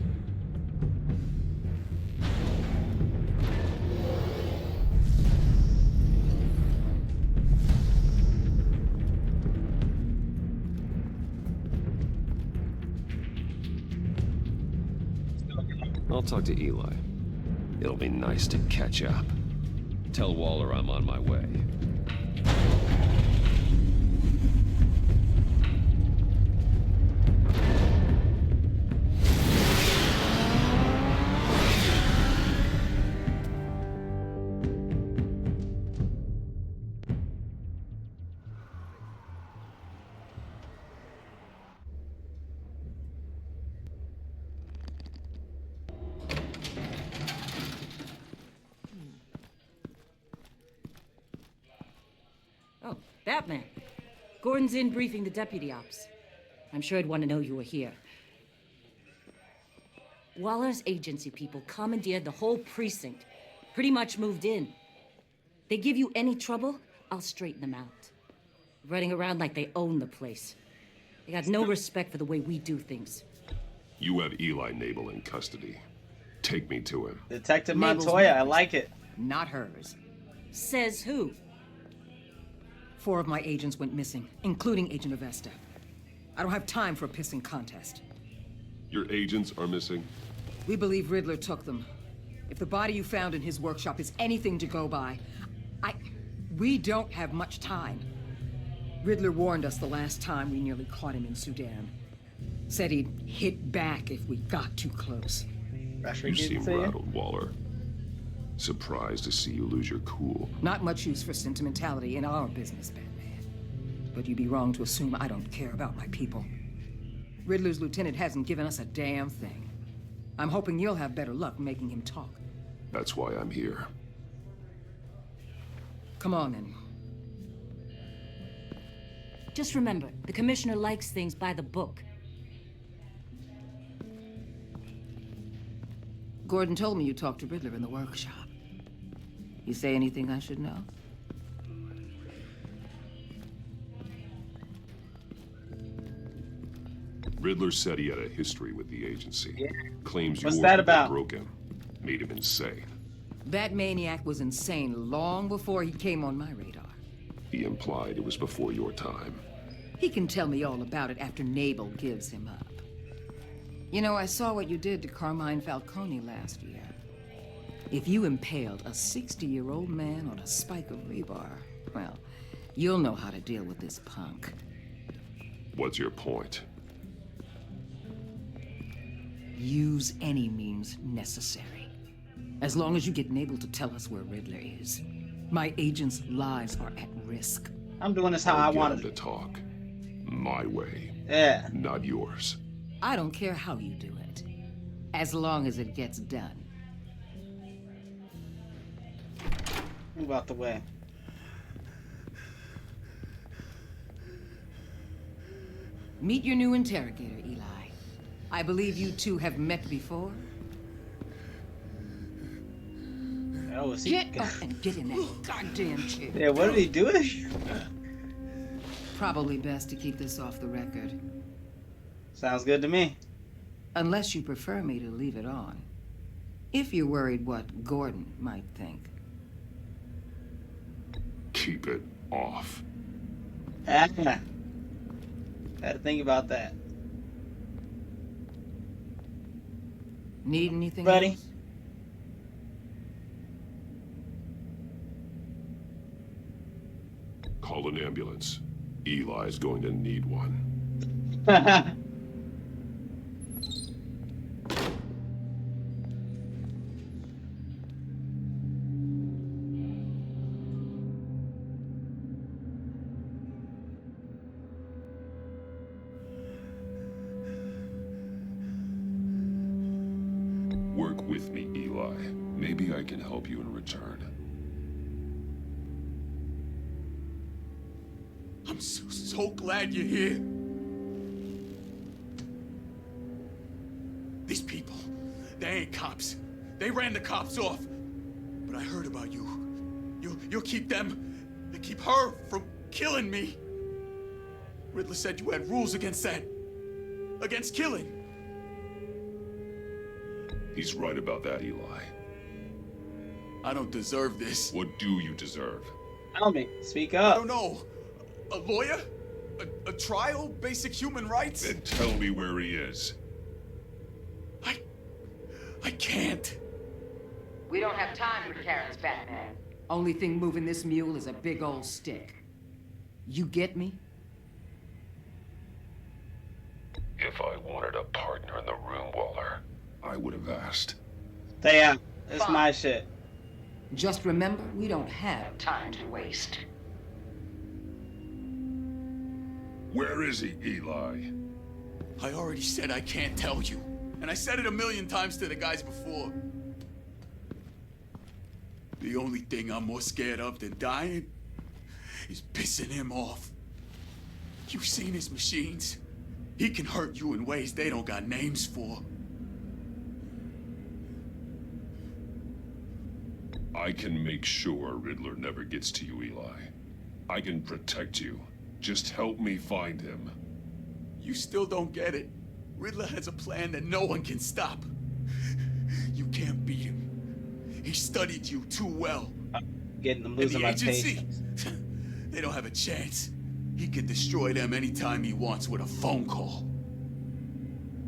I'll talk to Eli. It'll be nice to catch up. Tell Waller I'm on my way. Oh, Batman. Gordon's in briefing the deputy ops. I'm sure I'd want to know you were here. Waller's agency people commandeered the whole precinct. Pretty much moved in. They give you any trouble, I'll straighten them out. Running around like they own the place. They got no respect for the way we do things. You have Eli Nabel in custody. Take me to him. Detective Montoya, I like it. Not hers. Says who? 4 of my agents went missing, including Agent Avesta. I don't have time for a pissing contest. Your agents are missing? We believe Riddler took them. If the body you found in his workshop is anything to go by, we don't have much time. Riddler warned us the last time we nearly caught him in Sudan. Said he'd hit back if we got too close. You seem rattled, Waller. Surprised to see you lose your cool. Not much use for sentimentality in our business, Batman. But you'd be wrong to assume I don't care about my people. Riddler's lieutenant hasn't given us a damn thing. I'm hoping you'll have better luck making him talk. That's why I'm here. Come on, then. Just remember, the commissioner likes things by the book. Gordon told me you talked to Riddler in the workshop. You say anything I should know? Riddler said he had a history with the agency. Yeah. Claims What's your that order about? broke him. Made him insane. That maniac was insane long before he came on my radar. He implied it was before your time. He can tell me all about it after Nabel gives him up. You know, I saw what you did to Carmine Falcone last year. If you impaled a 60-year-old man on a spike of rebar, well, you'll know how to deal with this punk. What's your point? Use any means necessary. As long as you get Nabel to tell us where Riddler is. My agents' lives are at risk. I'm doing this how I want to talk. My way. Yeah. Not yours. I don't care how you do it. As long as it gets done. Move out the way. Meet your new interrogator, Eli. I believe you two have met before. Oh, is he... Get up and get in that goddamn chair. Yeah, what did he do? Probably best to keep this off the record. Sounds good to me. Unless you prefer me to leave it on. If you're worried what Gordon might think. Keep it off. Had to think about that. Need anything Ready? else? Call an ambulance. Eli's going to need one. Work with me, Eli. Maybe I can help you in return. I'm so glad you're here. These people, they ain't cops. They ran the cops off. But I heard about you. You'll keep them, they keep her from killing me. Riddler said you had rules against that. Against killing. He's right about that, Eli. I don't deserve this. What do you deserve? Tell me. Speak I up. don't know. A lawyer? A trial? Basic human rights? Then tell me where he is. I can't. We don't have time for Karen's Batman. Only thing moving this mule is a big old stick. You get me? If I wanted a partner in the room, Waller, I would have asked. Stay out. It's my shit. Just remember, we don't have time to waste. Where is he, Eli? I already said I can't tell you. And I said it 1,000,000 times to the guys before. The only thing I'm more scared of than dying is pissing him off. You've seen his machines. He can hurt you in ways they don't got names for. I can make sure Riddler never gets to you, Eli. I can protect you. Just help me find him. You still don't get it. Riddler has a plan that no one can stop. You can't beat him. He studied you too well. I'm losing my agency, patience. they don't have a chance. He can destroy them anytime he wants with a phone call.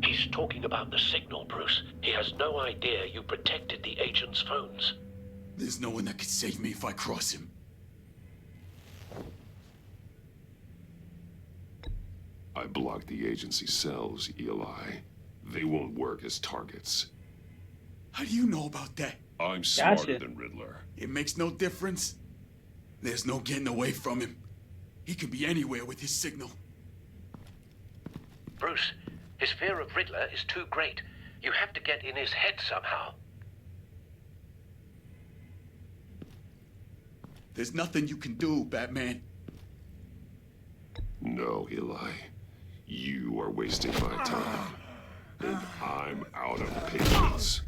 He's He's talking about the signal, Bruce. He has no idea you protected the agent's phones. There's no one that can save me if I cross him. I blocked the agency cells, Eli. They won't work as targets. How do you know about that? I'm smarter than Riddler. It makes no difference. There's no getting away from him. He can be anywhere with his signal. Bruce, his fear of Riddler is too great. You have to get in his head somehow. There's nothing you can do, Batman. No, Eli. You are wasting my time. And I'm out of patience.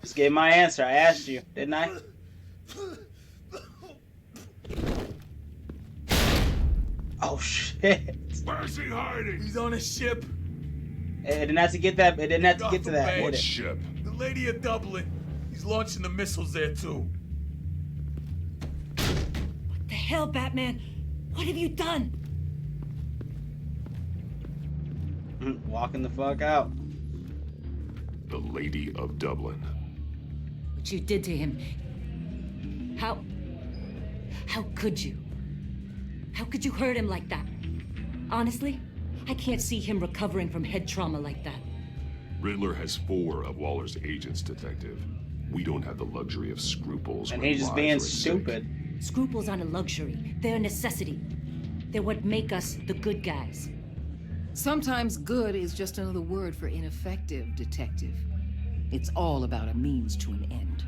Just gave my answer. I asked you, didn't I? Oh shit! Where's he hiding? He's on a ship. It didn't have to get that. It didn't have to get to that. What ship? The Lady of Dublin. He's launching the missiles there too. What the hell, Batman? What have you done? Walking the fuck out. The Lady of Dublin. What you did to him. How could you? How could you hurt him like that? Honestly, I can't see him recovering from head trauma like that. Riddler has 4 of Waller's agents, Detective. We don't have the luxury of scruples. And he's just being stupid. Scruples aren't a luxury. They're a necessity. They're what make us the good guys. Sometimes good is just another word for ineffective, Detective. It's all about a means to an end.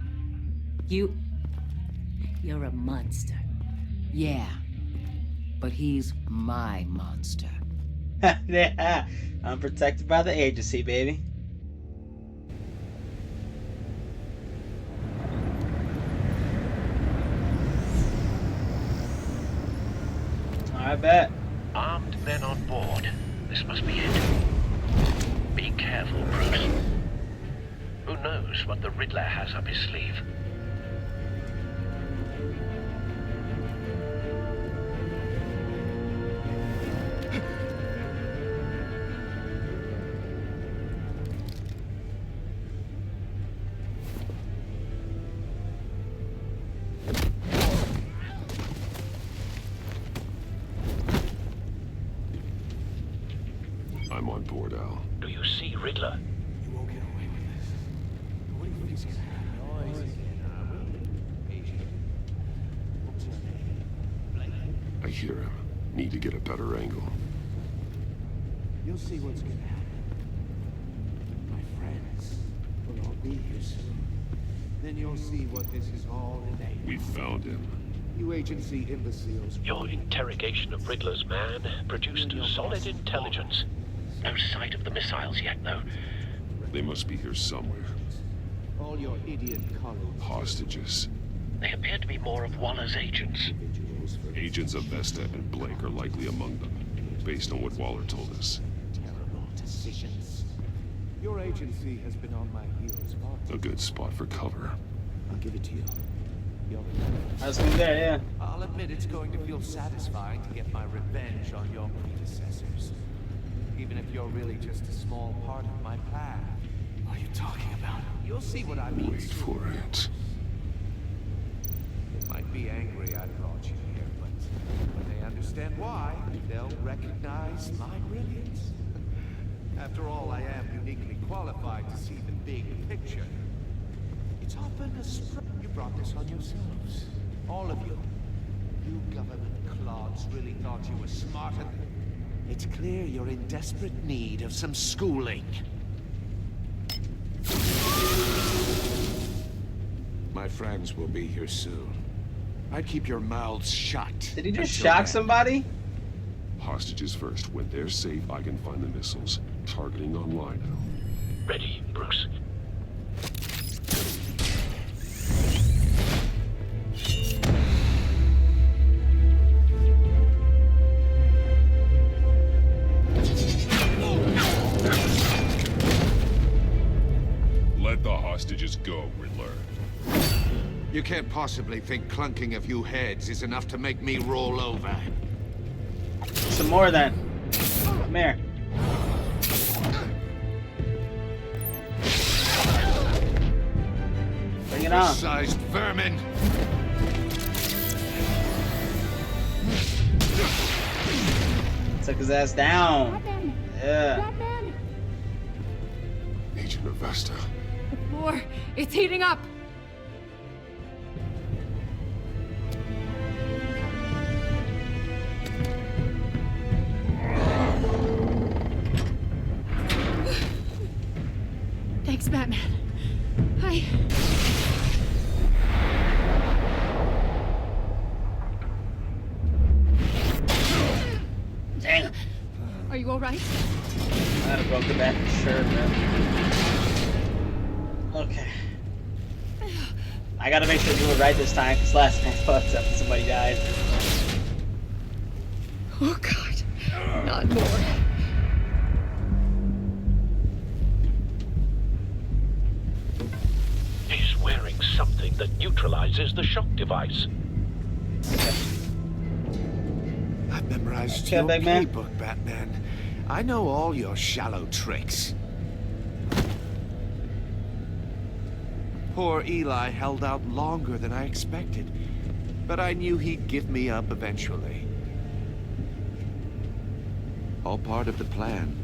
You're a monster. Yeah, but he's my monster. Yeah, I'm protected by the agency, baby. I bet. Armed men on board. This must be it. Be careful, Bruce. Who knows what the Riddler has up his sleeve? I'm on board, Al. Do you see Riddler? You won't get away with this. What do you think he's gonna have? I hear him. Need to get a better angle. You'll see what's gonna happen. My friends will all be here soon. Then you'll see what this is all enabled. We found him. You agency imbeciles. Your interrogation of Riddler's man produced solid intelligence. No sight of the missiles yet, though. They must be here somewhere. All your idiot colleagues. Hostages. They appear to be more of Waller's agents. Agents of Vesta and Blake are likely among them, based on what Waller told us. Terrible decisions. Your agency has been on my heels far. A good spot for cover. I'll give it to you. I was gonna there, yeah. I'll admit it's going to feel satisfying to get my revenge on your predecessors. Even if you're really just a small part of my plan. What are you talking about? You'll see what I mean. Wait for it. They might be angry I brought you here, but when they understand why, they'll recognize my brilliance. After all, I am uniquely qualified to see the big picture. It's often a struggle. You brought this on yourselves. All of you. You government clods really thought you were smarter. It's clear you're in desperate need of some schooling. My friends will be here soon. I'd keep your mouths shut. Did he just shock somebody? Hostages first. When they're safe, I can find the missiles. Targeting online now. Ready, Bruce. Let the hostages go, Riddler. You can't possibly think clunking a few heads is enough to make me roll over. Some more then. Come here. Bring it on. Sized vermin. Took his ass down. Yeah. Agent Avesta. More. It's heating up. Thanks, Batman. Damn. Are you all right? I had to broke the back of the shirt, man. Okay. I gotta make sure I do it right this time, because last time I fucked up and somebody died. Oh, God. Not more. He's wearing something that neutralizes the shock device. I've memorized your playbook, Batman. I know all your shallow tricks. Poor Eli held out longer than I expected, but I knew he'd give me up eventually. All part of the plan.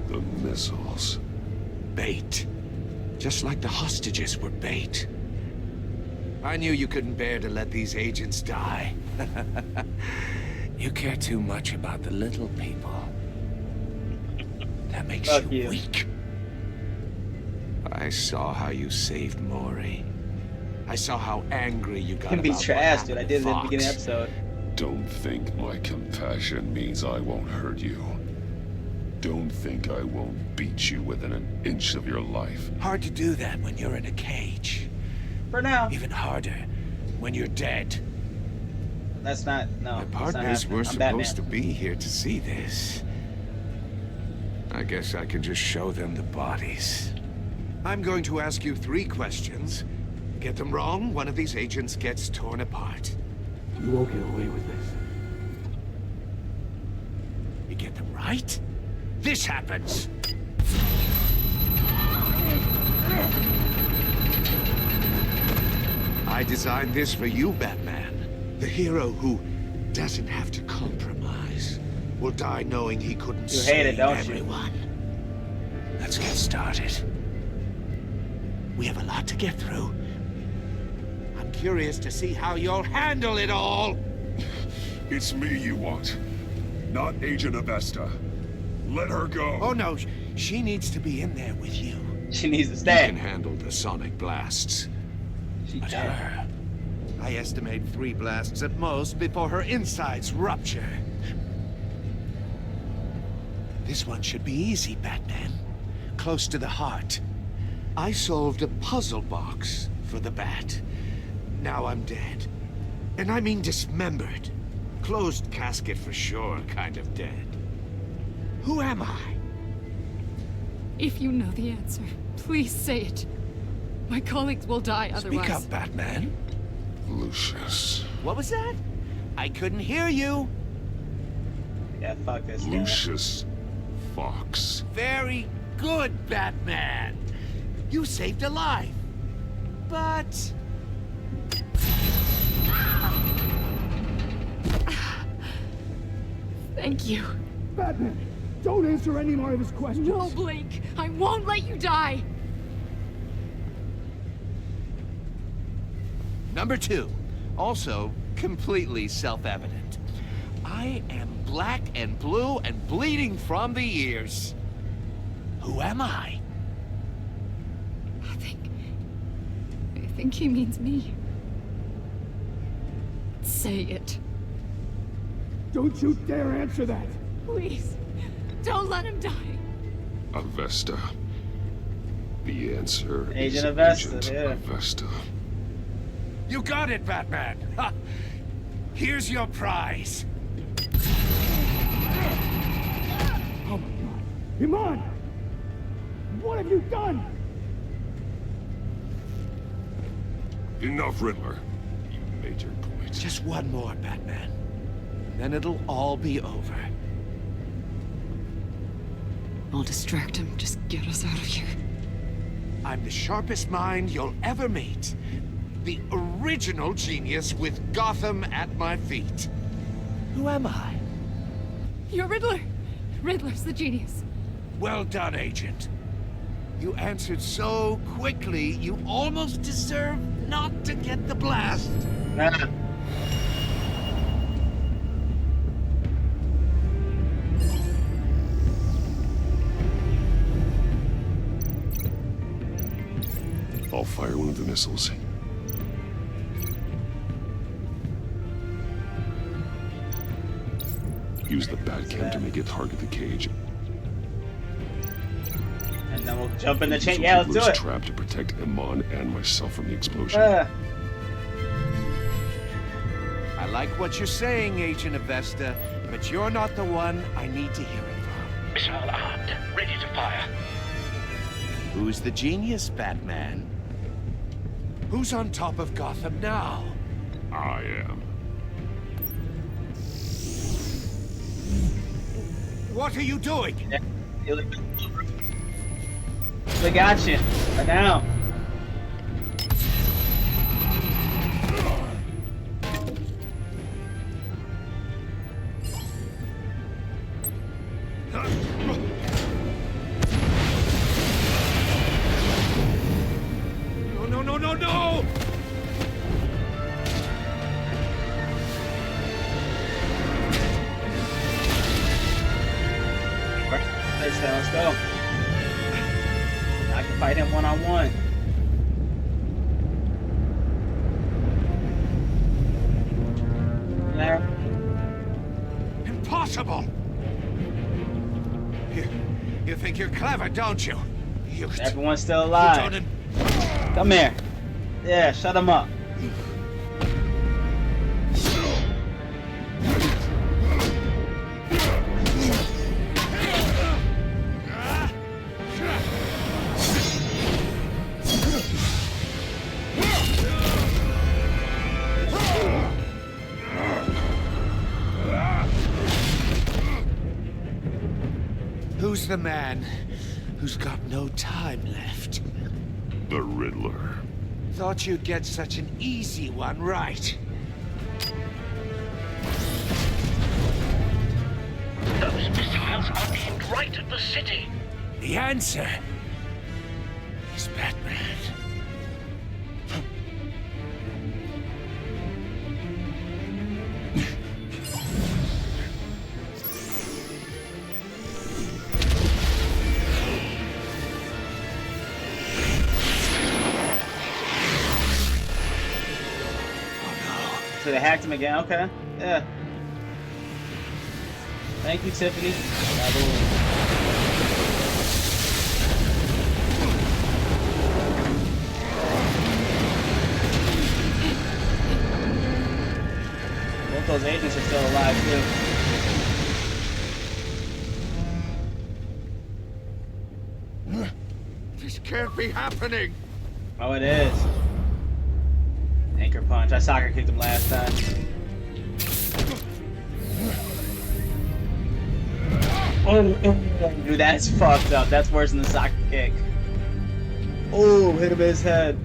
The missiles. Bait. Just like the hostages were bait. I knew you couldn't bear to let these agents die. You care too much about the little people. That makes you weak. I saw how you saved Maury. I saw how angry you got Can be about trash, what dude. I happened did it to at the beginning of Fox. the episode. Don't think my compassion means I won't hurt you. Don't think I won't beat you within an inch of your life. Hard to do that when you're in a cage. For now. Even harder when you're dead. That's not, no. My partners were supposed to be here to see this. I guess I can just show them the bodies. I'm going to ask you 3 questions. Get them wrong, one of these agents gets torn apart. You won't get away with this. You get them right, this happens. I designed this for you, Batman. The hero who doesn't have to compromise will die knowing he couldn't You hate it, save don't everyone. Let's get started. We have a lot to get through. I'm curious to see how you'll handle it all. It's me you want, not Agent Avesta. Let her go. Oh no, she needs to be in there with you. She needs to stay. You can handle the sonic blasts. But her, I estimate 3 blasts at most before her insides rupture. This one should be easy, Batman. Close to the heart. I solved a puzzle box for the Bat. Now I'm dead. And I mean dismembered. Closed casket for sure, kind of dead. Who am I? If you know the answer, please say it. My colleagues will die otherwise. Speak up, Batman. Lucius. What was that? I couldn't hear you. Yeah, fuck this guy. Lucius Fox. Very good, Batman. You saved a life. But... Thank you. Batman, don't answer any more of his questions. No, Blake. I won't let you die. Number 2, also completely self-evident. I am black and blue and bleeding from the ears. Who am I? I think he means me. Say it. Don't you dare answer that. Please. Don't let him die. Avesta. The answer is Agent Avesta, Agent yeah. Avesta. You got it, Batman. Ha. Here's your prize. Oh my God. Iman! What have you done? Enough, Riddler. You made your point. Just one more, Batman. Then it'll all be over. I'll distract him. Just get us out of here. I'm the sharpest mind you'll ever meet. The original genius with Gotham at my feet. Who am I? You're Riddler. Riddler's the genius. Well done, Agent. You answered so quickly, you almost deserve not to get the blast. Nah. I'll fire one of the missiles. Use the Batcam to make it target the cage. And then we'll jump in the chain. Use Yeah, let's do Riddler's it. trap to protect Iman and myself from the explosion. I like what you're saying, Agent Avesta, but you're not the one I need to hear it from. Missile armed, ready to fire. Who's the genius, Batman? Who's on top of Gotham now? I am. What are you doing? We got you. Right now. No, no, no, no, no! Let's go. I can fight him one-on-one. There. Impossible! You think you're clever, don't you? Everyone's still alive. Come here. Yeah, shut him up. Who's the man who's got no time left? The Riddler. Thought you'd get such an easy one right. Those missiles are aimed right at the city. The answer is Batman. So they hacked him again. Okay. Yeah. Thank you, Tiffany. Both those agents are still alive too. This can't be happening. Oh, it is. Anchor punch. I soccer kicked him last time. Dude, that's fucked up. That's worse than the soccer kick. Oh, hit him in his head.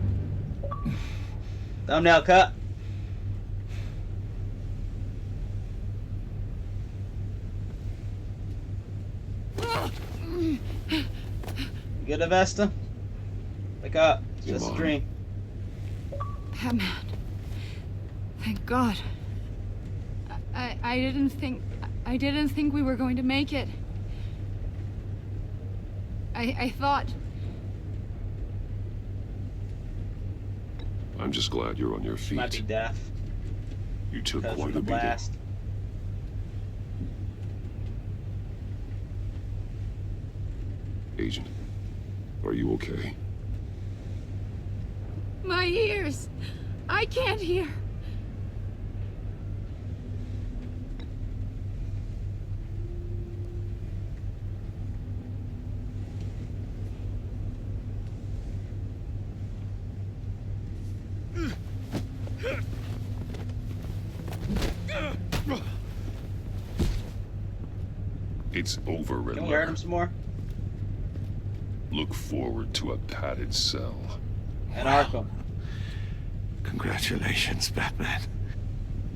Thumbnail cut. You good, Avesta? Wake up. It's just a dream. Batman. Thank God. I didn't think we were going to make it. I thought. I'm just glad you're on your feet. Might be deaf. You took quite a beating. Blast. Agent, are you okay? My ears! I can't hear! It's over, Riddler. Can we hurt him some more? Look forward to a padded cell. And Arkham. Congratulations, Batman.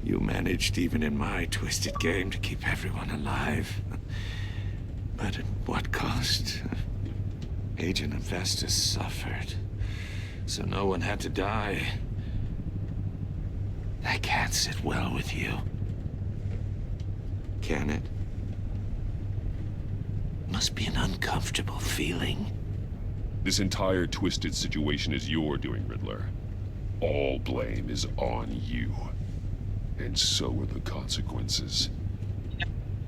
You managed, even in my twisted game, to keep everyone alive. But at what cost? Agent Investus suffered, so no one had to die. That can't sit well with you. Can it? Must be an uncomfortable feeling. This entire twisted situation is your doing, Riddler. All blame is on you. And so are the consequences.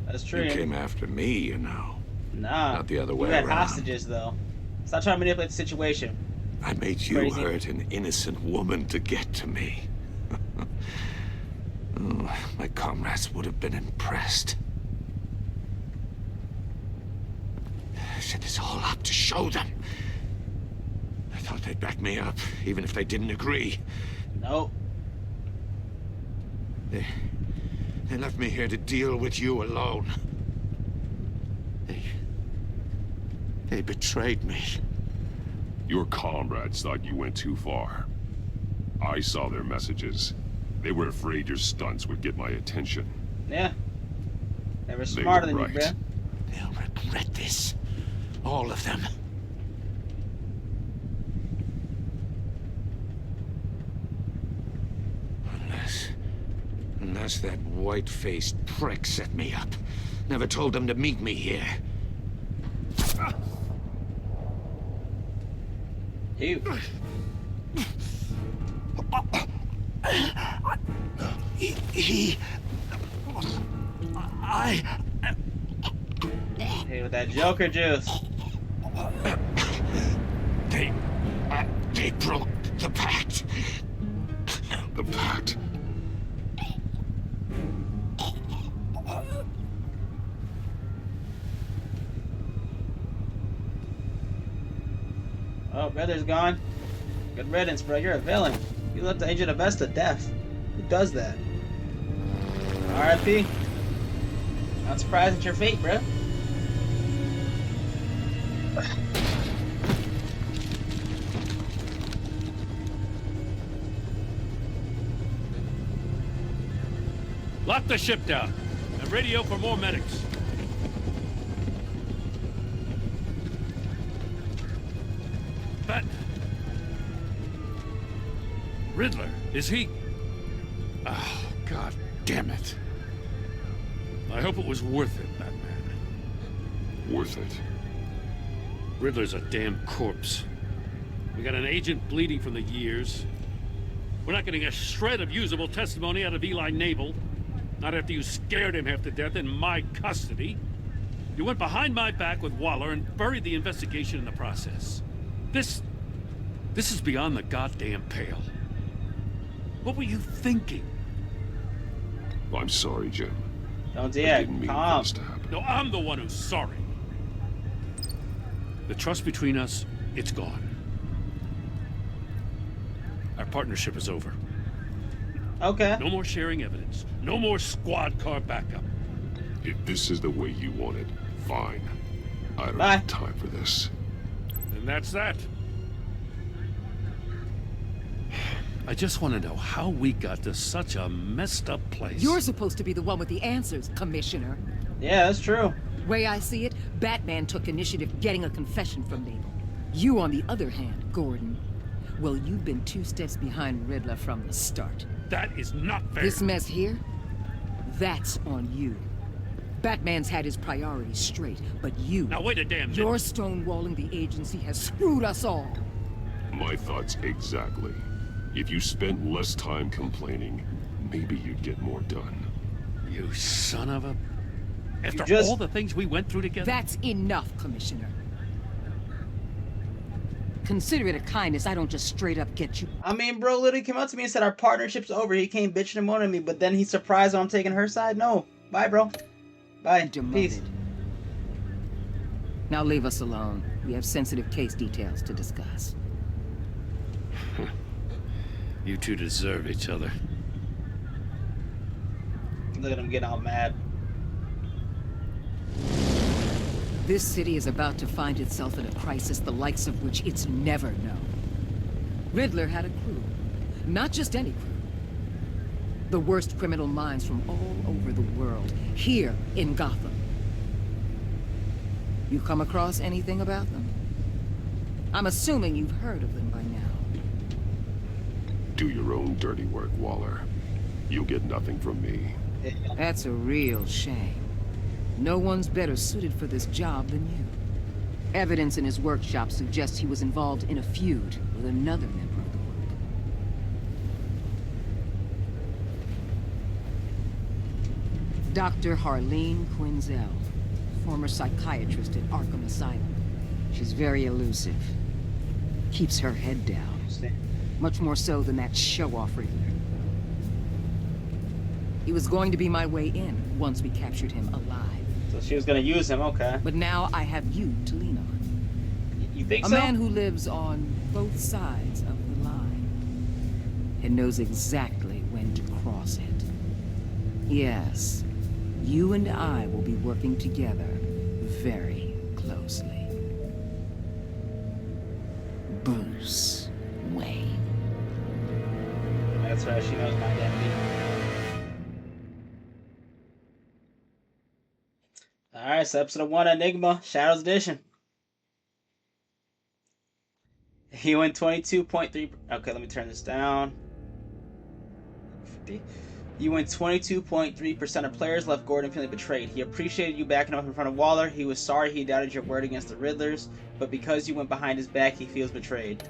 That's true. You came after me, you know. Nah. Not the other way You had around. hostages, though. Stop trying to manipulate the situation. I made you Crazy. hurt an innocent woman to get to me. Oh, my comrades would have been impressed. I set this all up to show them. I thought they'd back me up, even if they didn't agree. Nope. They left me here to deal with you alone. They betrayed me. Your comrades thought you went too far. I saw their messages. They were afraid your stunts would get my attention. Yeah. They were smarter than you, bruh. They'll regret this. All of them. Unless that white-faced prick set me up. Never told them to meet me here. Ew. Hey, with that Joker juice. They broke the pact. The pact? Oh, brother's gone. Good riddance, bro. You're a villain. You left the Agent of Best to death. Who does that? R.I.P. Not surprised at your fate, bro. Lock the ship down and radio for more medics. But Riddler, is he? Oh, God damn it. I hope it was worth it, Batman. Worth it? Riddler's a damn corpse. We got an agent bleeding from the years. We're not getting a shred of usable testimony out of Eli Naval. Not after you scared him half to death in my custody. You went behind my back with Waller and buried the investigation in the process. This is beyond the goddamn pale. What were you thinking? I'm sorry, Jim. Don't do I it. didn't mean Calm. for this to happen. No, I'm the one who's sorry. The trust between us, it's gone. Our partnership is over. Okay. No more sharing evidence. No more squad car backup. If this is the way you want it, fine. I don't Bye. have time for this. And that's that. I just want to know how we got to such a messed up place. You're supposed to be the one with the answers, Commissioner. Yeah, that's true. Way I see it, Batman took initiative getting a confession from Naval. You, on the other hand, Gordon, well, you've been 2 steps behind Riddler from the start. That is not fair. This mess here, that's on you. Batman's had his priorities straight, but you... Now wait a damn minute. Your stonewalling the agency has screwed us all. My thoughts exactly. If you spent less time complaining, maybe you'd get more done. You son of a... After just- all the things we went through together? That's enough, Commissioner. Consider it a kindness I don't just straight up get you. I mean, bro literally came up to me and said our partnership's over. He came bitching and moaning at me, but then he's surprised I'm taking her side? No. Bye, bro. Bye. Peace. Now leave us alone. We have sensitive case details to discuss. You two deserve each other. Look at him getting all mad. This city is about to find itself in a crisis the likes of which it's never known. Riddler had a crew. Not just any crew. The worst criminal minds from all over the world, here in Gotham. You come across anything about them? I'm assuming you've heard of them by now. Do your own dirty work, Waller. You'll get nothing from me. That's a real shame. No one's better suited for this job than you. Evidence in his workshop suggests he was involved in a feud with another member of the group. Dr. Harleen Quinzel, former psychiatrist at Arkham Asylum. She's very elusive. Keeps her head down. Much more so than that show-off Riddler. He was going to be my way in once we captured him alive. So she was going to use him, okay. But now I have you to lean on. You think so? A man who lives on both sides of the line. And knows exactly when to cross it. Yes, you and I will be working together very closely. Bruce Wayne. That's right, she knows my identity. Alright, so episode 1, Enigma, Shadows Edition. He went 22.3. Okay, let me turn this down. 50. You went 22.3% of players left Gordon feeling betrayed. He appreciated you backing up in front of Waller. He was sorry he doubted your word against the Riddlers, but because you went behind his back, he feels betrayed.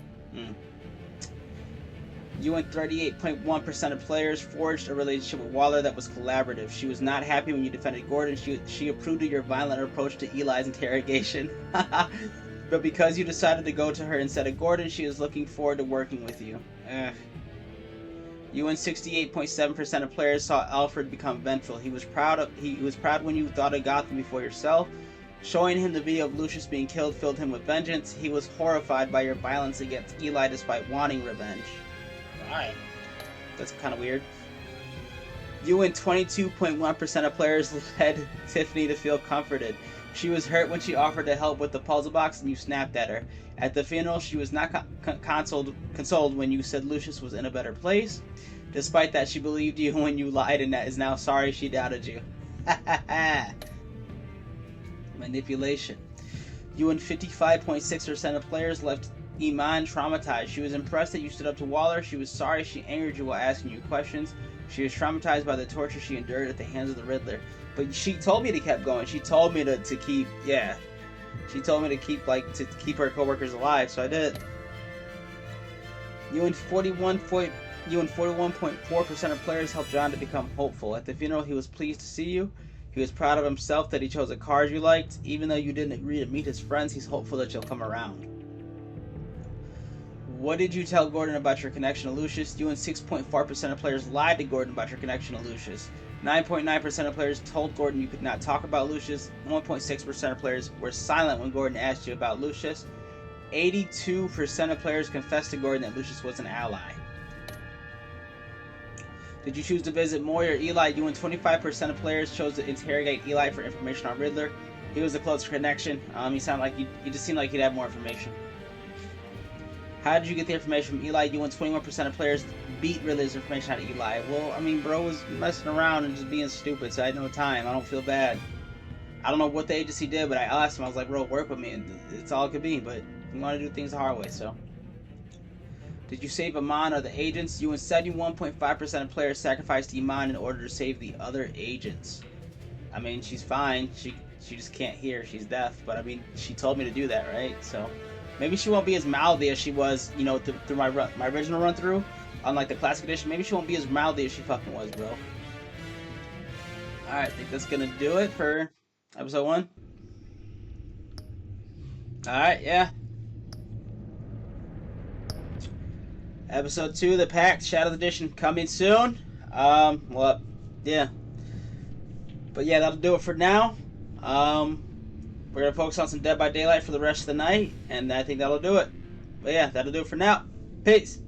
You and 38.1% of players forged a relationship with Waller that was collaborative. She was not happy when you defended Gordon. She approved of your violent approach to Eli's interrogation. But because you decided to go to her instead of Gordon, she is looking forward to working with you. You and 68.7% of players saw Alfred become vengeful. He was proud when you thought of Gotham before yourself. Showing him the video of Lucius being killed filled him with vengeance. He was horrified by your violence against Eli despite wanting revenge. Alright. That's kind of weird. You and 22.1% of players led Tiffany to feel comforted. She was hurt when she offered to help with the puzzle box and you snapped at her. At the funeral, she was not consoled when you said Lucius was in a better place. Despite that, she believed you when you lied and is now sorry she doubted you. Manipulation. You and 55.6% of players left Iman traumatized. She was impressed that you stood up to Waller. She was sorry she angered you while asking you questions. She was traumatized by the torture she endured at the hands of the Riddler. But she told me to keep going. She told me to keep, yeah. She told me to keep her coworkers alive, so I did. You and 41.4% of players helped John to become hopeful. At the funeral, he was pleased to see you. He was proud of himself that he chose a card you liked. Even though you didn't agree to meet his friends, he's hopeful that you'll come around. What did you tell Gordon about your connection to Lucius? You and 6.4% of players lied to Gordon about your connection to Lucius. 9.9% of players told Gordon you could not talk about Lucius. 1.6% of players were silent when Gordon asked you about Lucius. 82% of players confessed to Gordon that Lucius was an ally. Did you choose to visit Moy or Eli? You and 25% of players chose to interrogate Eli for information on Riddler. He was a closer connection. He just seemed like he'd have more information. How did you get the information from Eli? You and 21% of players beat Riddler's information out of Eli. Well, I mean, bro was messing around and just being stupid, so I had no time. I don't feel bad. I don't know what the agency did, but I asked him. I was like, bro, work with me, and it's all it could be, but you want to do things the hard way, so. Did you save Iman or the agents? You and 71.5% of players sacrificed Iman in order to save the other agents. I mean, she's fine. She just can't hear. She's deaf, but I mean, she told me to do that, right? So. Maybe she won't be as mouthy as she was, you know, through my original run through, on like the classic edition. Maybe she won't be as mouthy as she fucking was, bro. Alright, I think that's gonna do it for episode 1. Alright, yeah. Episode 2, The Pact, Shadows Edition, coming soon. Well, yeah. But yeah, that'll do it for now. We're going to focus on some Dead by Daylight for the rest of the night, and I think that'll do it. But yeah, that'll do it for now. Peace.